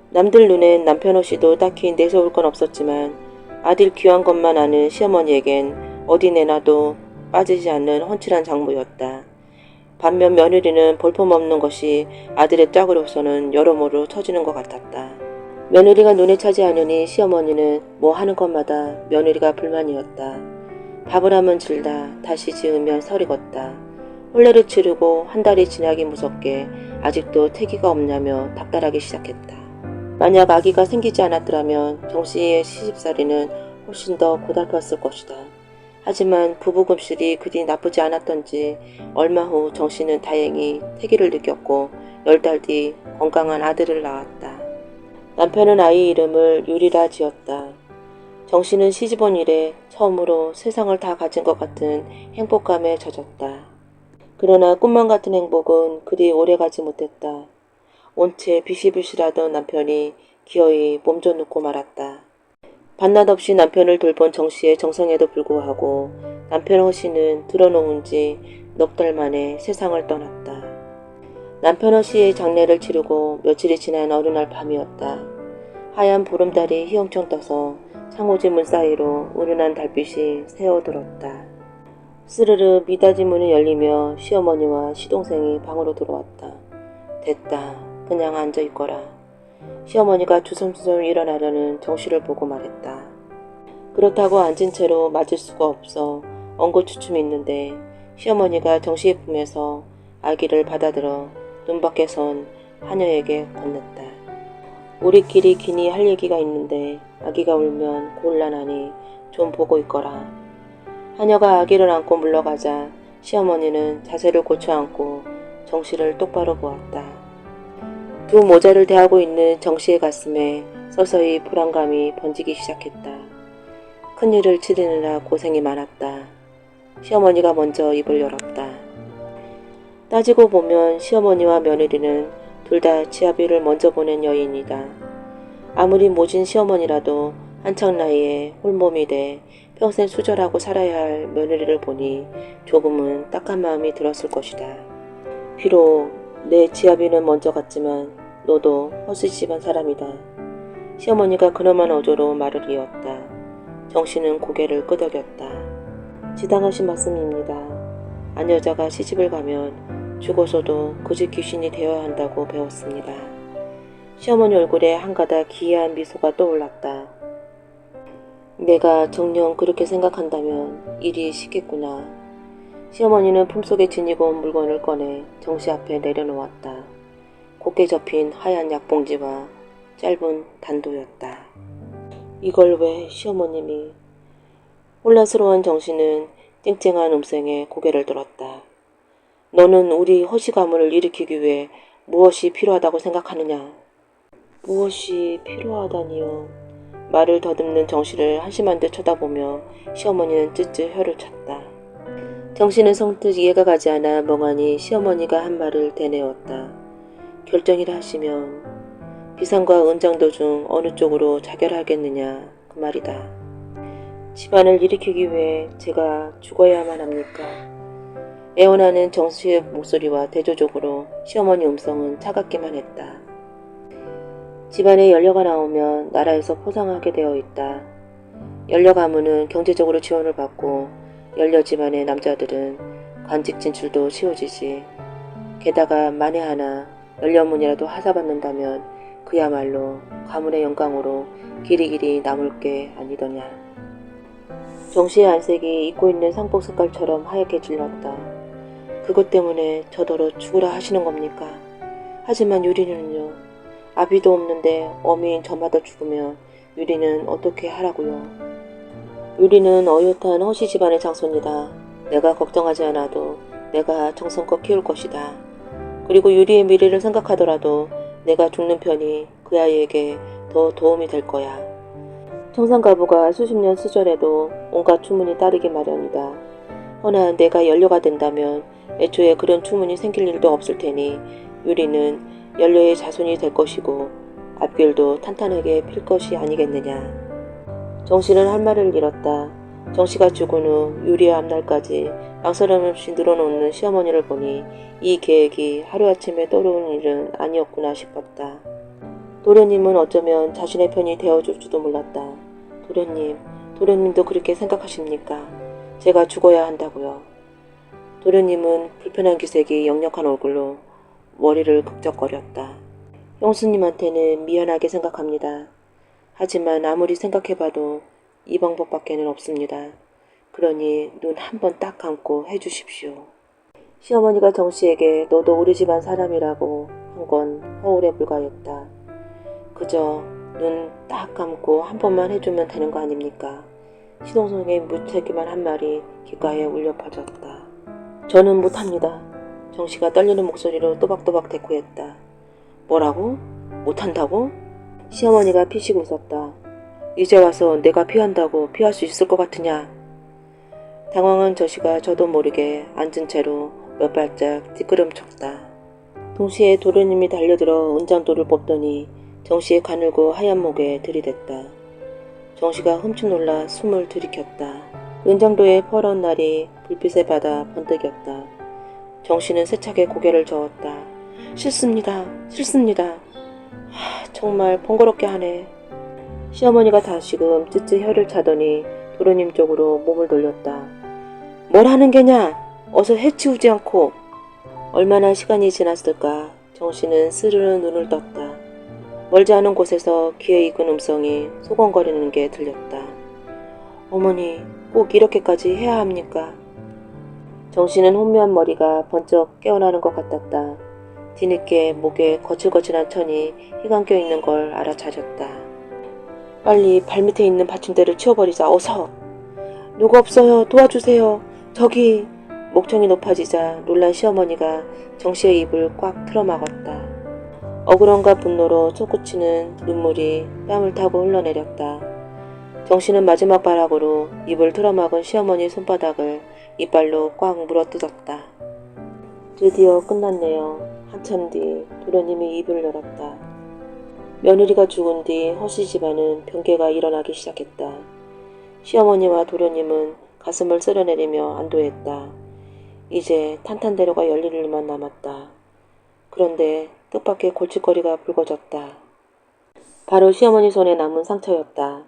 남들 눈엔 남편 없이도 딱히 내세울 건 없었지만 아들 귀한 것만 아는 시어머니에겐 어디 내놔도 빠지지 않는 훤칠한 장모였다. 반면 며느리는 볼품없는 것이 아들의 짝으로서는 여러모로 처지는 것 같았다. 며느리가 눈에 차지 않으니 시어머니는 뭐 하는 것마다 며느리가 불만이었다. 밥을 하면 질다, 다시 지으면 설익었다. 혼례를 치르고 한 달이 지나기 무섭게 아직도 태기가 없냐며 닥달하기 시작했다. 만약 아기가 생기지 않았더라면 정씨의 시집살이는 훨씬 더 고달팠을 것이다. 하지만 부부금실이 그리 나쁘지 않았던지 얼마 후 정씨는 다행히 태기를 느꼈고 10달 뒤 건강한 아들을 낳았다. 남편은 아이 이름을 유리라 지었다. 정씨는 시집온 이래 처음으로 세상을 다 가진 것 같은 행복감에 젖었다. 그러나 꿈만 같은 행복은 그리 오래가지 못했다. 온채 비실비실하던 남편이 기어이 몸져 눕고 말았다. 밤낮 없이 남편을 돌본 정씨의 정성에도 불구하고 남편 허씨는 들어놓은 지 넉 달 만에 세상을 떠났다. 남편 허씨의 장례를 치르고 며칠이 지난 어느 날 밤이었다. 하얀 보름달이 휘영청 떠서 창호지 문 사이로 은은한 달빛이 새어들었다. 스르르 미닫이 문이 열리며 시어머니와 시동생이 방으로 들어왔다. 됐다. 그냥 앉아있거라. 시어머니가 주섬주섬 일어나려는 정씨를 보고 말했다. 그렇다고 앉은 채로 맞을 수가 없어 엉거주춤이 있는데 시어머니가 정씨의 품에서 아기를 받아들어 눈밖에 선 하녀에게 건넸다. 우리끼리 기니 할 얘기가 있는데 아기가 울면 곤란하니 좀 보고 있거라. 하녀가 아기를 안고 물러가자 시어머니는 자세를 고쳐 앉고 정씨를 똑바로 보았다. 두 모자를 대하고 있는 정씨의 가슴에 서서히 불안감이 번지기 시작했다. 큰일을 치르느라 고생이 많았다. 시어머니가 먼저 입을 열었다. 따지고 보면 시어머니와 며느리는 둘 다 지아비를 먼저 보낸 여인이다. 아무리 모진 시어머니라도 한창 나이에 홀몸이 돼 평생 수절하고 살아야 할 며느리를 보니 조금은 딱한 마음이 들었을 것이다. 비록 내 지아비는 먼저 갔지만 너도 허씨 집안 사람이다. 시어머니가 근엄한 어조로 말을 이었다. 정씨는 고개를 끄덕였다. 지당하신 말씀입니다. 아녀자가 시집을 가면 죽어서도 그 집 귀신이 되어야 한다고 배웠습니다. 시어머니 얼굴에 한 가닥 기이한 미소가 떠올랐다. 내가 정녕 그렇게 생각한다면 일이 쉽겠구나. 시어머니는 품속에 지니고 온 물건을 꺼내 정씨 앞에 내려놓았다. 곱게 접힌 하얀 약봉지와 짧은 단도였다. 이걸 왜 시어머님이? 혼란스러운 정씨는 쨍쨍한 음성에 고개를 들었다. 너는 우리 허씨 가문을 일으키기 위해 무엇이 필요하다고 생각하느냐? 무엇이 필요하다니요? 말을 더듬는 정씨를 한심한 듯 쳐다보며 시어머니는 쯧쯧 혀를 찼다. 정씨는 성뜻 이해가 가지 않아 멍하니 시어머니가 한 말을 되뇌었다. 결정이라 하시면 비상과 은장도 중 어느 쪽으로 자결하겠느냐 그 말이다. 집안을 일으키기 위해 제가 죽어야만 합니까? 애원하는 정씨의 목소리와 대조적으로 시어머니 음성은 차갑기만 했다. 집안에 연료가 나오면 나라에서 포상하게 되어 있다. 연료 가문은 경제적으로 지원을 받고 연료 집안의 남자들은 관직 진출도 쉬워지지. 게다가 만에 하나 연료문이라도 하사받는다면 그야말로 가문의 영광으로 길이길이 남을 게 아니더냐. 정씨의 안색이 입고 있는 상복 색깔처럼 하얗게 질렀다. 그것 때문에 저더러 죽으라 하시는 겁니까? 하지만 유리는요. 아비도 없는데 어미인 저마다 죽으면 유리는 어떻게 하라고요? 유리는 어엿한 허씨 집안의 장손이다. 내가 걱정하지 않아도 내가 정성껏 키울 것이다. 그리고 유리의 미래를 생각하더라도 내가 죽는 편이 그 아이에게 더 도움이 될 거야. 청산가부가 수십 년 수절해도 온갖 추문이 따르기 마련이다. 허나 내가 연료가 된다면 애초에 그런 추문이 생길 일도 없을 테니 유리는 연료의 자손이 될 것이고 앞길도 탄탄하게 필 것이 아니겠느냐. 정씨는 할 말을 잃었다. 정씨가 죽은 후 유리의 앞날까지 망설임 없이 늘어놓는 시어머니를 보니 이 계획이 하루아침에 떠오르는 일은 아니었구나 싶었다. 도련님은 어쩌면 자신의 편이 되어줄지도 몰랐다. 도련님도 그렇게 생각하십니까? 제가 죽어야 한다고요. 도련님은 불편한 기색이 역력한 얼굴로 머리를 극적거렸다. 형수님한테는 미안하게 생각합니다. 하지만 아무리 생각해봐도 이 방법밖에는 없습니다. 그러니 눈 한 번 딱 감고 해주십시오. 시어머니가 정씨에게 너도 우리 집안 사람이라고 한 건 허울에 불과했다. 그저 눈 딱 감고 한 번만 해주면 되는 거 아닙니까? 시동성의 무책임한 한 말이 귓가에 울려 퍼졌다. 저는 못합니다. 정씨가 떨리는 목소리로 또박또박 대꾸했다. 뭐라고? 못한다고? 시어머니가 피식 웃었다. 이제 와서 내가 피한다고 피할 수 있을 것 같으냐? 당황한 저씨가 저도 모르게 앉은 채로 몇 발짝 뒷걸음쳤다. 동시에 도련님이 달려들어 은장도를 뽑더니 정씨의 가늘고 하얀 목에 들이댔다. 정씨가 흠칫 놀라 숨을 들이켰다. 은장도의 퍼런 날이 불빛에 받아 번뜩였다. 정씨는 세차게 고개를 저었다. 싫습니다. 정말 번거롭게 하네. 시어머니가 다시금 쯧쯧 혀를 차더니 도련님 쪽으로 몸을 돌렸다. 뭘 하는 게냐? 어서 해치우지 않고. 얼마나 시간이 지났을까? 정씨는 스르르 눈을 떴다. 멀지 않은 곳에서 귀에 익은 음성이 소곤거리는 게 들렸다. 어머니, 꼭 이렇게까지 해야 합니까? 정씨는 혼미한 머리가 번쩍 깨어나는 것 같았다. 뒤늦게 목에 거칠거칠한 천이 휘감겨 있는 걸 알아차렸다. 빨리 발밑에 있는 받침대를 치워버리자. 어서. 누구 없어요. 도와주세요. 저기. 목청이 높아지자 놀란 시어머니가 정씨의 입을 꽉 틀어막았다. 억울함과 분노로 솟구치는 눈물이 뺨을 타고 흘러내렸다. 정씨는 마지막 발악으로 입을 틀어막은 시어머니 손바닥을 이빨로 꽉 물어뜯었다. 드디어 끝났네요. 한참 뒤 도련님이 입을 열었다. 며느리가 죽은 뒤 허씨 집안은 변개가 일어나기 시작했다. 시어머니와 도련님은 가슴을 쓸어내리며 안도했다. 이제 탄탄대로가 열릴 일만 남았다. 그런데 뜻밖의 골칫거리가 불거졌다. 바로 시어머니 손에 남은 상처였다.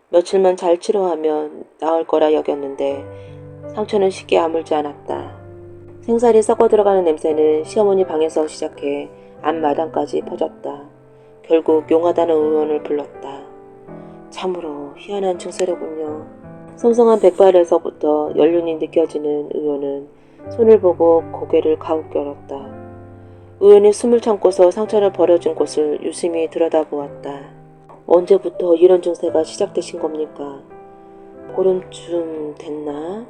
며칠만 잘 치료하면 나을 거라 여겼는데 상처는 쉽게 아물지 않았다. 생살이 썩어 들어가는 냄새는 시어머니 방에서 시작해 앞마당까지 퍼졌다. 결국 용하다는 의원을 불렀다. 참으로 희한한 증세로군요. 성성한 백발에서부터 연륜이 느껴지는 의원은 손을 보고 고개를 가웃겨뤘다. 의원이 숨을 참고서 상처를 버려진 곳을 유심히 들여다보았다. 언제부터 이런 증세가 시작되신 겁니까? 보름쯤 됐나?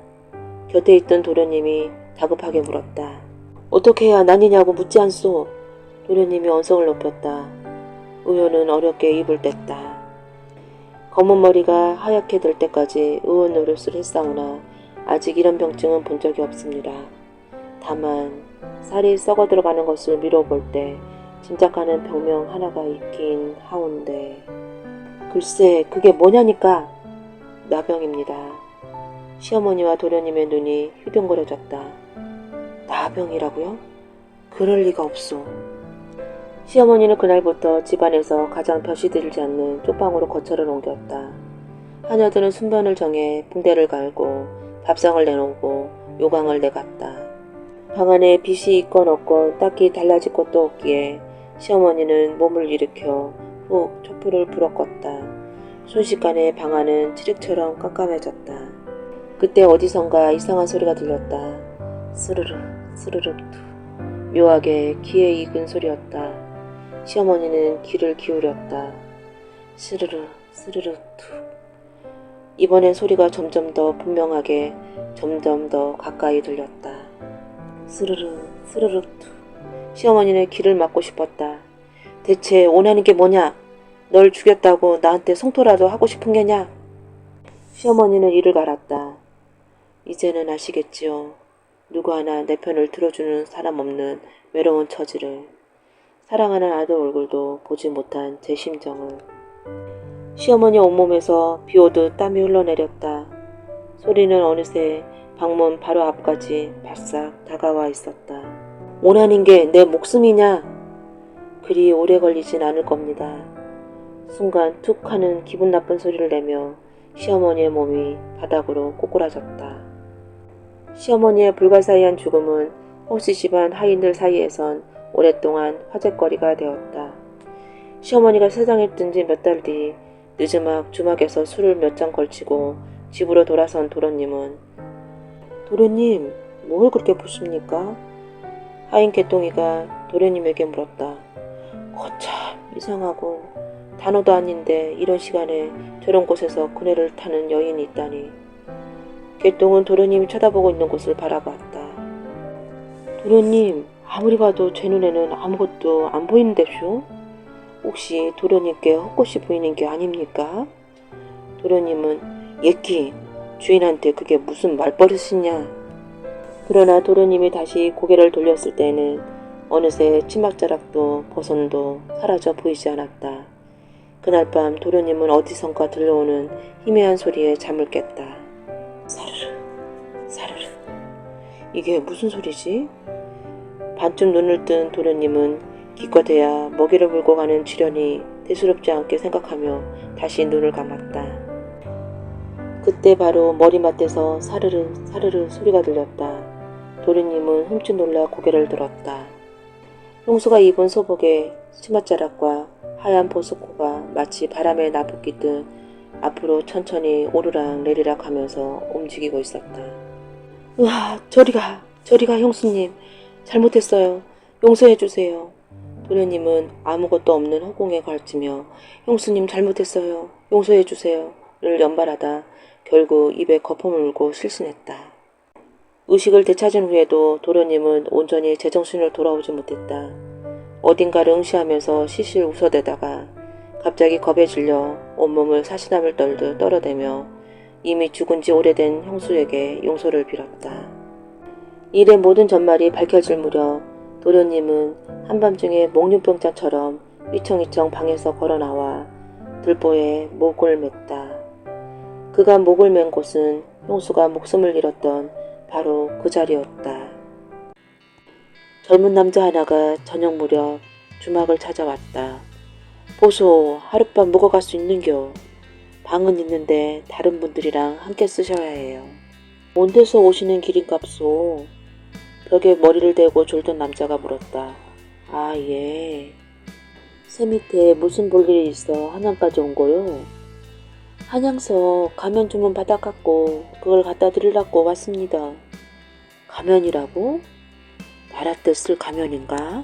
곁에 있던 도련님이 다급하게 물었다. 어떻게 해야 난이냐고 묻지 않소. 도련님이 언성을 높였다. 의원은 어렵게 입을 뗐다. 검은 머리가 하얗게 될 때까지 의원 노릇을 했사오나 아직 이런 병증은 본 적이 없습니다. 다만 살이 썩어 들어가는 것을 미뤄볼 때 짐작하는 병명 하나가 있긴 하온데 글쎄 그게 뭐냐니까. 나병입니다. 시어머니와 도련님의 눈이 휘둥그레졌다. 나병이라고요? 그럴 리가 없소. 시어머니는 그날부터 집안에서 가장 볕이 들지 않는 쪽방으로 거처를 옮겼다. 하녀들은 순변을 정해 붕대를 갈고 밥상을 내놓고 요강을 내갔다. 방 안에 빛이 있건 없건 딱히 달라질 것도 없기에 시어머니는 몸을 일으켜 훅 촛불을 불었껐다. 순식간에 방 안은 칠흑처럼 깜깜해졌다. 그때 어디선가 이상한 소리가 들렸다. 스르르 스르르 툭. 묘하게 귀에 익은 소리였다. 시어머니는 귀를 기울였다. 스르르 스르르 툭. 이번엔 소리가 점점 더 분명하게 점점 더 가까이 들렸다. 스르르 스르르 툭. 시어머니는 귀를 막고 싶었다. 대체 원하는 게 뭐냐? 널 죽였다고 나한테 성토라도 하고 싶은 게냐? 시어머니는 이를 갈았다. 이제는 아시겠지요. 누구 하나 내 편을 들어주는 사람 없는 외로운 처지를, 사랑하는 아들 얼굴도 보지 못한 제 심정을. 시어머니 온몸에서 비 오듯 땀이 흘러내렸다. 소리는 어느새 방문 바로 앞까지 바싹 다가와 있었다. 원하는 게 내 목숨이냐? 그리 오래 걸리진 않을 겁니다. 순간 툭 하는 기분 나쁜 소리를 내며 시어머니의 몸이 바닥으로 꼬꾸라졌다. 시어머니의 불가사의한 죽음은 호씨 집안 하인들 사이에선 오랫동안 화제거리가 되었다. 시어머니가 세상에 뜬 지 몇 달 뒤 늦으막 주막에서 술을 몇 잔 걸치고 집으로 돌아선 도련님은 도련님, 뭘 그렇게 보십니까? 하인 개똥이가 도련님에게 물었다. 거참 이상하군. 단어도 아닌데 이런 시간에 저런 곳에서 그네를 타는 여인이 있다니. 개똥은 도련님이 쳐다보고 있는 곳을 바라봤다. 도련님, 아무리 봐도 제 눈에는 아무것도 안 보이는데쇼? 혹시 도련님께 헛것이 보이는 게 아닙니까? 도련님은 예끼, 주인한테 그게 무슨 말버릇이냐? 그러나 도련님이 다시 고개를 돌렸을 때는 어느새 치맛자락도 버선도 사라져 보이지 않았다. 그날 밤 도련님은 어디선가 들려오는 희미한 소리에 잠을 깼다. 사르르, 사르르. 이게 무슨 소리지? 반쯤 눈을 뜬 도련님은 기껏해야 먹이를 물고 가는 지련이 대수롭지 않게 생각하며 다시 눈을 감았다. 그때 바로 머리맡에서 사르르 사르르 소리가 들렸다. 도련님은 흠칫 놀라 고개를 들었다. 형수가 입은 소복에 치맛자락과 하얀 보석코가 마치 바람에 나부끼듯 앞으로 천천히 오르락 내리락 하면서 움직이고 있었다. 으아, 저리가 형수님. 잘못했어요. 용서해주세요. 도련님은 아무것도 없는 허공에 걸치며 형수님 잘못했어요. 용서해주세요. 를 연발하다 결국 입에 거품을 물고 실신했다. 의식을 되찾은 후에도 도련님은 온전히 제정신을 돌아오지 못했다. 어딘가를 응시하면서 시실 웃어대다가 갑자기 겁에 질려 온몸을 사시나물 떨듯 떨어대며 이미 죽은 지 오래된 형수에게 용서를 빌었다. 일의 모든 전말이 밝혀질 무렵 도련님은 한밤중에 목련병자처럼 휘청휘청 방에서 걸어나와 들보에 목을 맸다. 그가 목을 맨 곳은 형수가 목숨을 잃었던 바로 그 자리였다. 젊은 남자 하나가 저녁 무렵 주막을 찾아왔다. 보소, 하룻밤 묵어갈 수 있는겨. 방은 있는데 다른 분들이랑 함께 쓰셔야 해요. 온 데서 오시는 길인갑소? 벽에 머리를 대고 졸던 남자가 물었다. 아, 예. 새 밑에 무슨 볼일이 있어 한양까지 온 거요? 한양서 가면 주문 받아갖고 그걸 갖다 드리려고 왔습니다. 가면이라고? 나라 뜻을 가면인가?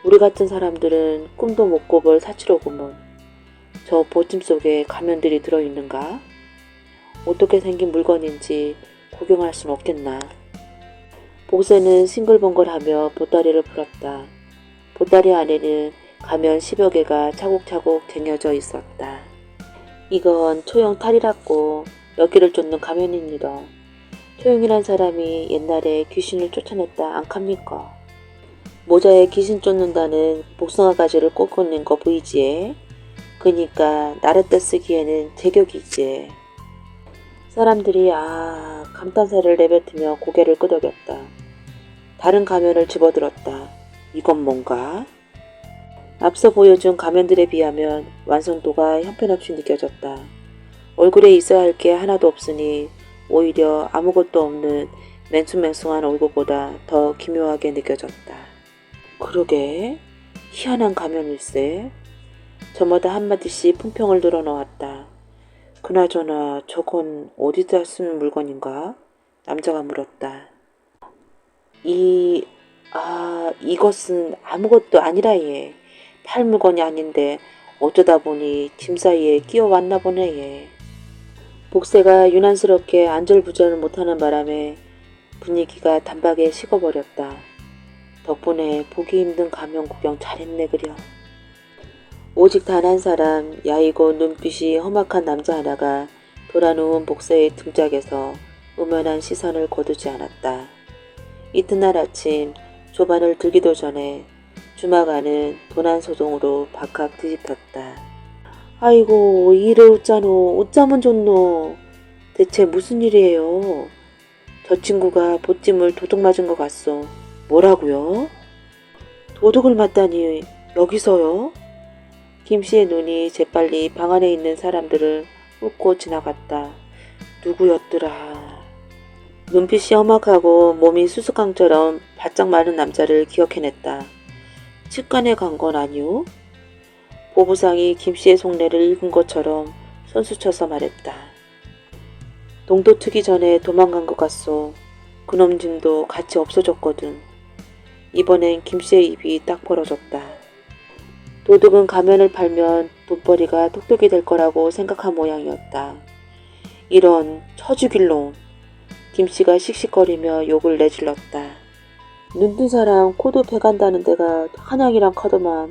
우리 같은 사람들은 꿈도 못 꿔볼 사치로구먼. 저 보찜 속에 가면들이 들어있는가? 어떻게 생긴 물건인지 구경할 순 없겠나? 복세는 싱글벙글하며 보따리를 풀었다. 보따리 안에는 가면 10여 개가 차곡차곡 쟁여져 있었다. 이건 초용 탈이라고 여기를 쫓는 가면입니다. 초용이란 사람이 옛날에 귀신을 쫓아냈다 안캅니까? 모자에 귀신 쫓는다는 복숭아 가지를 꽂고 있는 거 보이지? 그니까 나르떼 쓰기에는 제격이지. 사람들이 감탄사를 내뱉으며 고개를 끄덕였다. 다른 가면을 집어들었다. 이건 뭔가? 앞서 보여준 가면들에 비하면 완성도가 형편없이 느껴졌다. 얼굴에 있어야 할 게 하나도 없으니 오히려 아무것도 없는 맹숭맹숭한 얼굴보다 더 기묘하게 느껴졌다. 그러게, 희한한 가면일세. 저마다 한마디씩 품평을 늘어놓았다. 그나저나 저건 어디다 쓰는 물건인가? 남자가 물었다. 이것은 아무것도 아니라 얘. 팔 물건이 아닌데 어쩌다 보니 짐 사이에 끼어왔나 보네 얘. 복세가 유난스럽게 안절부절을 못하는 바람에 분위기가 단박에 식어버렸다. 덕분에 보기 힘든 가면 구경 잘했네 그려. 오직 단 한 사람 야이고 눈빛이 험악한 남자 하나가 돌아누운 복세의 등짝에서 우면한 시선을 거두지 않았다. 이튿날 아침 조반을 들기도 전에 주마가는 도난소동으로 박학 뒤집혔다. 아이고 이를 웃자노 웃자면 좋노. 대체 무슨 일이에요? 저 친구가 보찜을 도둑 맞은 것 같소. 뭐라고요? 도둑을 맞다니 여기서요? 김씨의 눈이 재빨리 방 안에 있는 사람들을 훑고 지나갔다. 누구였더라. 눈빛이 험악하고 몸이 수수깡처럼 바짝 마른 남자를 기억해냈다. 치과에 간 건 아니오? 보부상이 김씨의 속내를 읽은 것처럼 손수쳐서 말했다. 동도 트기 전에 도망간 것 같소. 그놈 짐도 같이 없어졌거든. 이번엔 김씨의 입이 딱 벌어졌다. 도둑은 가면을 팔면 돈벌이가 톡톡이 될 거라고 생각한 모양이었다. 이런 처죽일 놈. 김씨가 씩씩거리며 욕을 내질렀다. 눈뜬 사람 코도 베간다는 데가 한양이랑 카더만.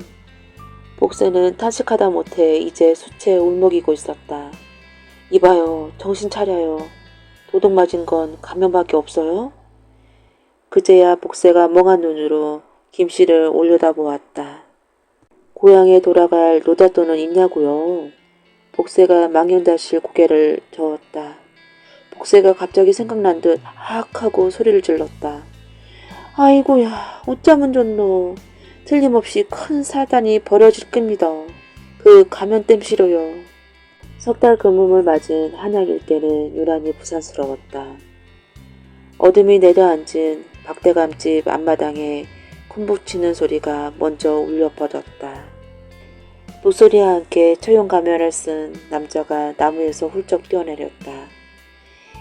복세는 탄식하다 못해 이제 수채에 울먹이고 있었다. 이봐요. 정신 차려요. 도둑 맞은 건 가면밖에 없어요? 그제야 복세가 멍한 눈으로 김씨를 올려다보았다. 고향에 돌아갈 노잣돈은 있냐고요? 복세가 망연자실 고개를 저었다. 복세가 갑자기 생각난 듯 하악 하고 소리를 질렀다. 아이고야 어쩌면 좋노. 틀림없이 큰 사단이 벌어질 겁니다. 그 가면 땜시로요. 석 달 근무를 맞은 한양 일대는 유난히 부산스러웠다. 어둠이 내려앉은 박대감집 앞마당에 쿵붙이는 소리가 먼저 울려 퍼졌다. 노소리와 함께 처형 가면을 쓴 남자가 나무에서 훌쩍 뛰어내렸다.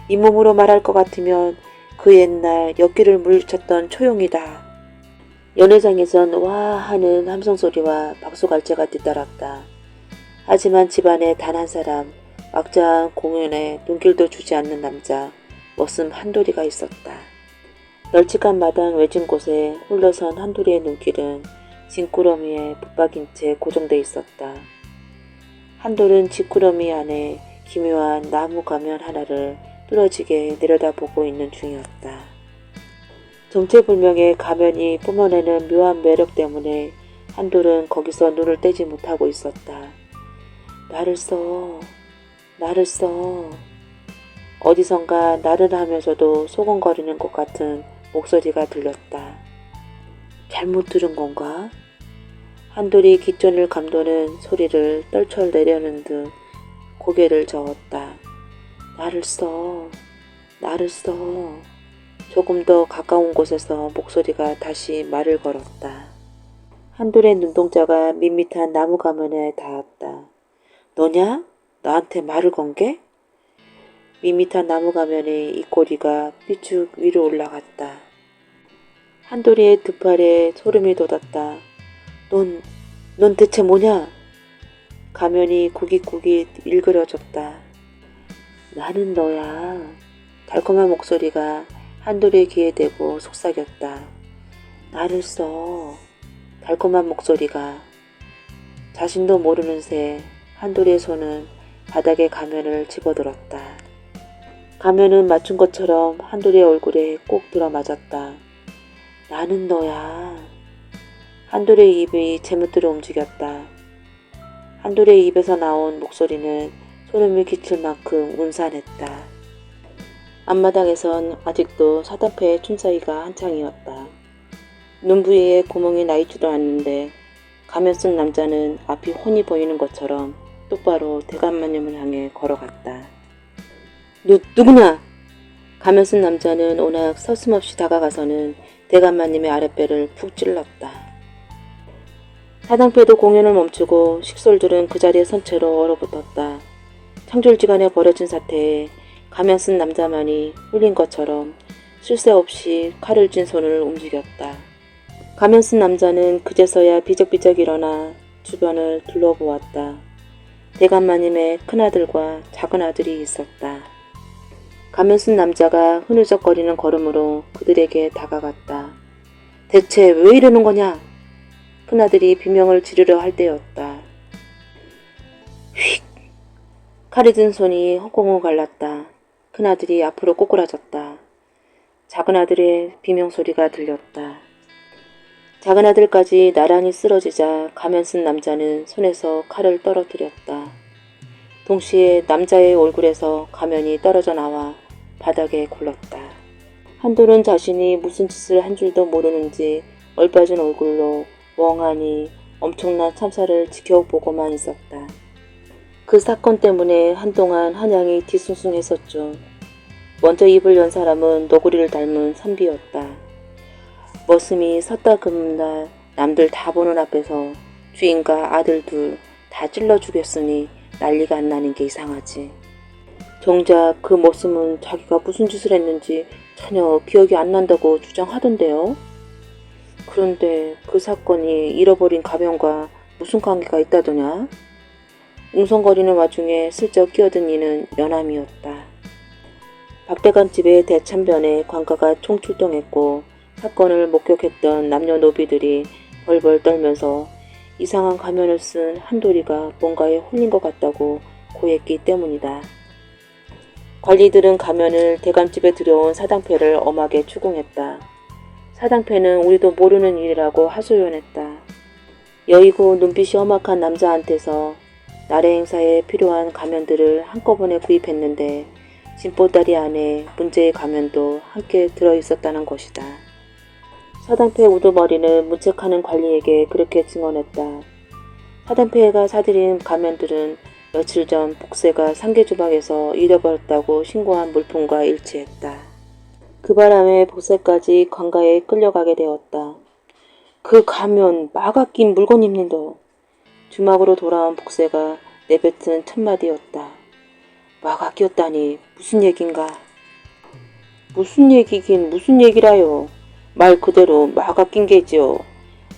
잇몸으로 말할 것 같으면 그 옛날 엿길을 물리쳤던 초용이다. 연회장에선 와 하는 함성소리와 박수갈채가 뒤따랐다. 하지만 집안에 단 한 사람, 막장 공연에 눈길도 주지 않는 남자, 머슴 한돌이가 있었다. 널찍한 마당 외진 곳에 홀러선 한돌이의 눈길은 진꾸러미에 붙박인 채 고정돼 있었다. 한돌은 진꾸러미 안에 기묘한 나무 가면 하나를 뚫어지게 내려다보고 있는 중이었다. 정체불명의 가면이 뿜어내는 묘한 매력 때문에 한돌은 거기서 눈을 떼지 못하고 있었다. 나를 써, 나를 써. 어디선가 나를 하면서도 소곤거리는 것 같은 목소리가 들렸다. 잘못 들은 건가? 한돌이 귓전을 감도는 소리를 떨쳐내려는 듯 고개를 저었다. 나를 써, 나를 써. 조금 더 가까운 곳에서 목소리가 다시 말을 걸었다. 한돌의 눈동자가 밋밋한 나무 가면에 닿았다. 너냐? 나한테 말을 건 게? 밋밋한 나무 가면의 입꼬리가 삐쭉 위로 올라갔다. 한돌이의 두 팔에 소름이 돋았다. 넌 대체 뭐냐? 가면이 구깃구깃 일그러졌다. 나는 너야. 달콤한 목소리가 한돌이의 귀에 대고 속삭였다. 나를 써. 달콤한 목소리가. 자신도 모르는 새 한돌이의 손은 바닥에 가면을 집어들었다. 가면은 맞춘 것처럼 한돌이의 얼굴에 꼭 들어맞았다. 나는 너야. 한돌이의 입이 제멋대로 움직였다. 한돌이의 입에서 나온 목소리는 소름이 끼칠 만큼 운산했다. 앞마당에선 아직도 사다패의 춤사위가 한창이었다. 눈 부위에 구멍이 나 있지도 않는데 가면 쓴 남자는 앞이 훤히 보이는 것처럼 똑바로 대감마님을 향해 걸어갔다. 누구나! 가면 쓴 남자는 워낙 서슴없이 다가가서는 대감마님의 아랫배를 푹 찔렀다. 사당패도 공연을 멈추고 식솔들은 그 자리에 선 채로 얼어붙었다. 창졸지간에 벌어진 사태에 가면 쓴 남자만이 홀린 것처럼 쉴 새 없이 칼을 쥔 손을 움직였다. 가면 쓴 남자는 그제서야 비적비적 일어나 주변을 둘러보았다. 대감마님의 큰아들과 작은아들이 있었다. 가면 쓴 남자가 흐느적거리는 걸음으로 그들에게 다가갔다. 대체 왜 이러는 거냐? 큰아들이 비명을 지르려 할 때였다. 휙! 칼이 든 손이 헛공을 갈랐다. 큰아들이 앞으로 꼬꾸라졌다. 작은 아들의 비명소리가 들렸다. 작은 아들까지 나란히 쓰러지자 가면 쓴 남자는 손에서 칼을 떨어뜨렸다. 동시에 남자의 얼굴에서 가면이 떨어져 나와 바닥에 굴렀다. 한돌은 자신이 무슨 짓을 한 줄도 모르는지 얼빠진 얼굴로 멍하니 엄청난 참사를 지켜보고만 있었다. 그 사건 때문에 한동안 한양이 뒤숭숭했었죠. 먼저 입을 연 사람은 너구리를 닮은 선비였다. 머슴이 섰다 긋는날 남들 다 보는 앞에서 주인과 아들 둘 다 찔러 죽였으니 난리가 안 나는 게 이상하지. 정작 그 머슴은 자기가 무슨 짓을 했는지 전혀 기억이 안 난다고 주장하던데요. 그런데 그 사건이 잃어버린 가면과 무슨 관계가 있다더냐? 웅성거리는 와중에 슬쩍 끼어든 이는 연암이었다. 박대감 집의 대참변에 관가가 총출동했고 사건을 목격했던 남녀노비들이 벌벌 떨면서 이상한 가면을 쓴 한돌이가 뭔가에 홀린 것 같다고 고했기 때문이다. 관리들은 가면을 대감집에 들여온 사당패를 엄하게 추궁했다. 사당패는 우리도 모르는 일이라고 하소연했다. 여의고 눈빛이 험악한 남자한테서 나래 행사에 필요한 가면들을 한꺼번에 구입했는데 진보다리 안에 문제의 가면도 함께 들어있었다는 것이다. 사당패 우두머리는 문책하는 관리에게 그렇게 증언했다. 사당패가 사들인 가면들은 며칠 전 복세가 상계주방에서 잃어버렸다고 신고한 물품과 일치했다. 그 바람에 복세까지 관가에 끌려가게 되었다. 그 가면 마가 낀 물건입니다. 주막으로 돌아온 복세가 내뱉은 첫마디였다. 마가 끼었다니 무슨 얘긴가? 무슨 얘기긴 무슨 얘기라요. 말 그대로 마가 낀 게지요.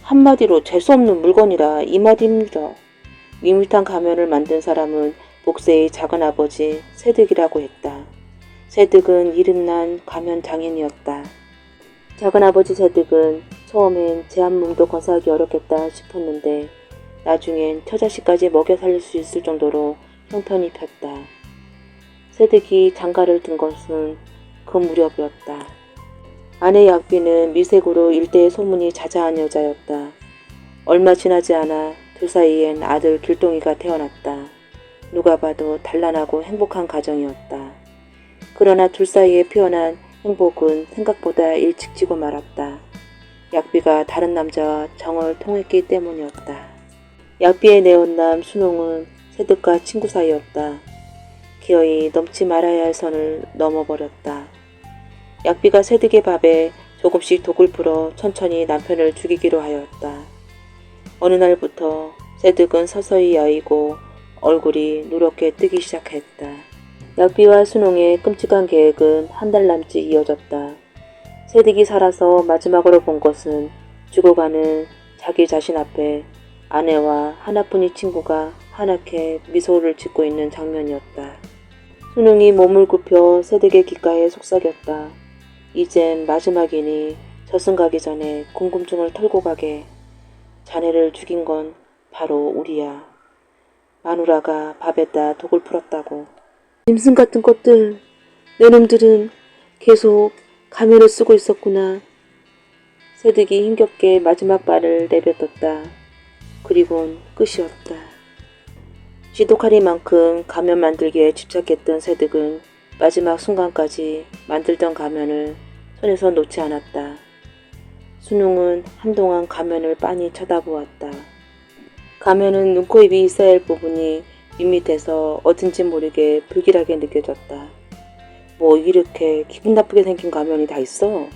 한마디로 재수없는 물건이라 이 말입니다. 밋밋한 가면을 만든 사람은 복세의 작은아버지 세득이라고 했다. 세득은 이름난 가면 장인이었다. 작은아버지 세득은 처음엔 제 한 몸도 건사하기 어렵겠다 싶었는데 나중엔 처자식까지 먹여 살릴 수 있을 정도로 형편이 폈다. 세득이 장가를 든 것은 그 무렵이었다. 아내 약비는 미색으로 일대의 소문이 자자한 여자였다. 얼마 지나지 않아 둘 사이엔 아들 길동이가 태어났다. 누가 봐도 단란하고 행복한 가정이었다. 그러나 둘 사이에 피어난 행복은 생각보다 일찍 지고 말았다. 약비가 다른 남자와 정을 통했기 때문이었다. 약비의 내혼남 순홍은 세득과 친구 사이였다. 기어이 넘지 말아야 할 선을 넘어버렸다. 약비가 세득의 밥에 조금씩 독을 풀어 천천히 남편을 죽이기로 하였다. 어느 날부터 세득은 서서히 여이고 얼굴이 누렇게 뜨기 시작했다. 약비와 순홍의 끔찍한 계획은 한 달 남짓 이어졌다. 세득이 살아서 마지막으로 본 것은 죽어가는 자기 자신 앞에 아내와 하나뿐인 친구가 환하게 미소를 짓고 있는 장면이었다. 순홍이 몸을 굽혀 세득의 귓가에 속삭였다. 이젠 마지막이니 저승 가기 전에 궁금증을 털고 가게. 자네를 죽인 건 바로 우리야. 마누라가 밥에다 독을 풀었다고. 짐승 같은 것들, 내 놈들은 계속 가면을 쓰고 있었구나. 세득이 힘겹게 마지막 말을 내뱉었다. 그리곤 끝이었다. 지독하리만큼 가면 만들기에 집착했던 세득은 마지막 순간까지 만들던 가면을 손에서 놓지 않았다. 순웅은 한동안 가면을 빤히 쳐다보았다. 가면은 눈, 코, 입이 있어야 할 부분이 밋밋해서 어딘지 모르게 불길하게 느껴졌다. 뭐 이렇게 기분 나쁘게 생긴 가면이 다 있어?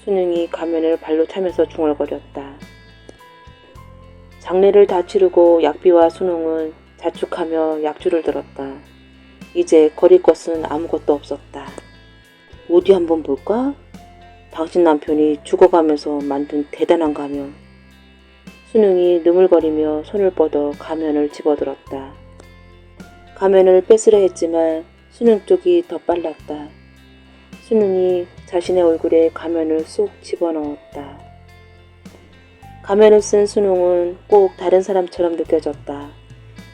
순웅이 가면을 발로 차면서 중얼거렸다. 장례를 다 치르고 약비와 순웅은 자축하며 약주를 들었다. 이제 거릴 것은 아무것도 없었다. 어디 한번 볼까? 당신 남편이 죽어가면서 만든 대단한 가면. 순웅이 느물거리며 손을 뻗어 가면을 집어들었다. 가면을 뺏으려 했지만 순웅 쪽이 더 빨랐다. 순웅이 자신의 얼굴에 가면을 쏙 집어넣었다. 가면을 쓴 순웅은 꼭 다른 사람처럼 느껴졌다.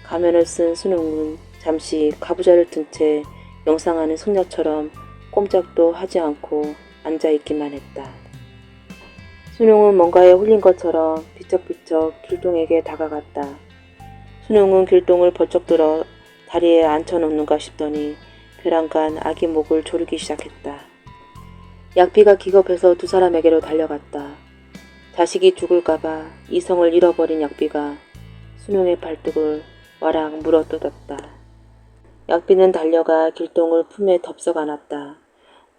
가면을 쓴 순웅은 잠시 가부좌를 든 채 명상하는 숙녀처럼 꼼짝도 하지 않고 앉아있기만 했다. 순용은 뭔가에 홀린 것처럼 비쩍비쩍 길동에게 다가갔다. 순용은 길동을 벌쩍 들어 다리에 앉혀놓는가 싶더니 벼랑간 아기 목을 조르기 시작했다. 약비가 기겁해서 두 사람에게로 달려갔다. 자식이 죽을까봐 이성을 잃어버린 약비가 순용의 발등을 와락 물어뜯었다. 약비는 달려가 길동을 품에 덥석 안았다.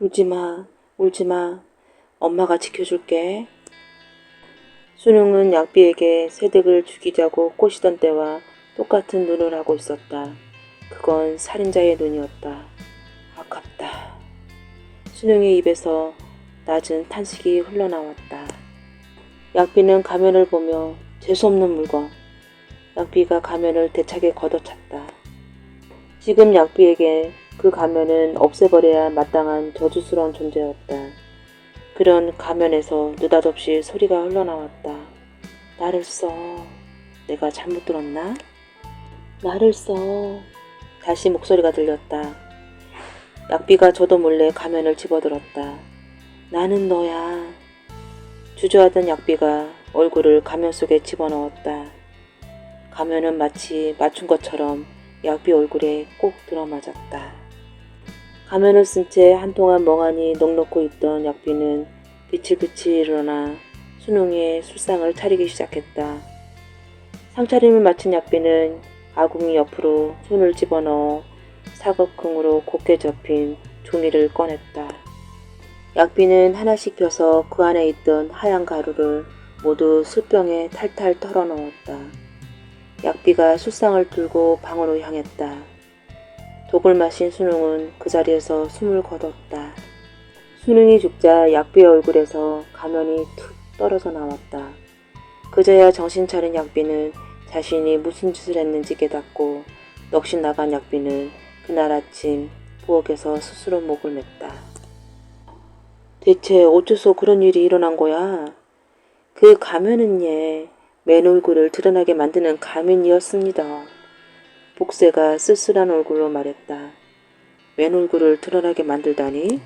울지마, 울지마. 엄마가 지켜줄게. 순용은 약비에게 새댁을 죽이자고 꼬시던 때와 똑같은 눈을 하고 있었다. 그건 살인자의 눈이었다. 아깝다. 순용의 입에서 낮은 탄식이 흘러나왔다. 약비는 가면을 보며 재수없는 물건. 약비가 가면을 대차게 걷어찼다. 지금 약비에게 그 가면은 없애버려야 마땅한 저주스러운 존재였다. 그런 가면에서 느닷없이 소리가 흘러나왔다. 나를 써. 내가 잘못 들었나? 나를 써. 다시 목소리가 들렸다. 약비가 저도 몰래 가면을 집어들었다. 나는 너야. 주저하던 약비가 얼굴을 가면 속에 집어넣었다. 가면은 마치 맞춘 것처럼 약비 얼굴에 꼭 들어맞았다. 가면을 쓴 채 한동안 멍하니 넋놓고 있던 약비는 비칠비칠 일어나 순웅이의 술상을 차리기 시작했다. 상차림을 마친 약비는 아궁이 옆으로 손을 집어넣어 사각형으로 곱게 접힌 종이를 꺼냈다. 약비는 하나씩 펴서 그 안에 있던 하얀 가루를 모두 술병에 탈탈 털어넣었다. 약비가 술상을 들고 방으로 향했다. 독을 마신 순웅은 그 자리에서 숨을 거뒀다. 순웅이 죽자 약비의 얼굴에서 가면이 툭 떨어져 나왔다. 그제야 정신 차린 약비는 자신이 무슨 짓을 했는지 깨닫고 넋이 나간 약비는 그날 아침 부엌에서 스스로 목을 맸다. 대체 어째서 그런 일이 일어난 거야? 그 가면은 맨 얼굴을 드러나게 만드는 가면이었습니다. 복세가 쓸쓸한 얼굴로 말했다. 맨 얼굴을 드러나게 만들다니?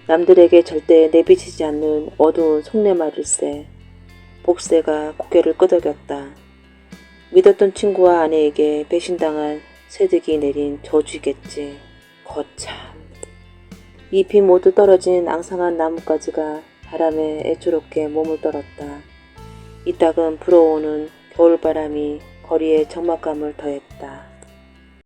남들에게 절대 내비치지 않는 어두운 속내말일세. 복세가 고개를 끄덕였다. 믿었던 친구와 아내에게 배신당한 새댁이 내린 저주겠지. 거참. 잎이 모두 떨어진 앙상한 나뭇가지가 바람에 애초롭게 몸을 떨었다. 이따금 불어오는 겨울바람이 거리에 적막감을 더했다.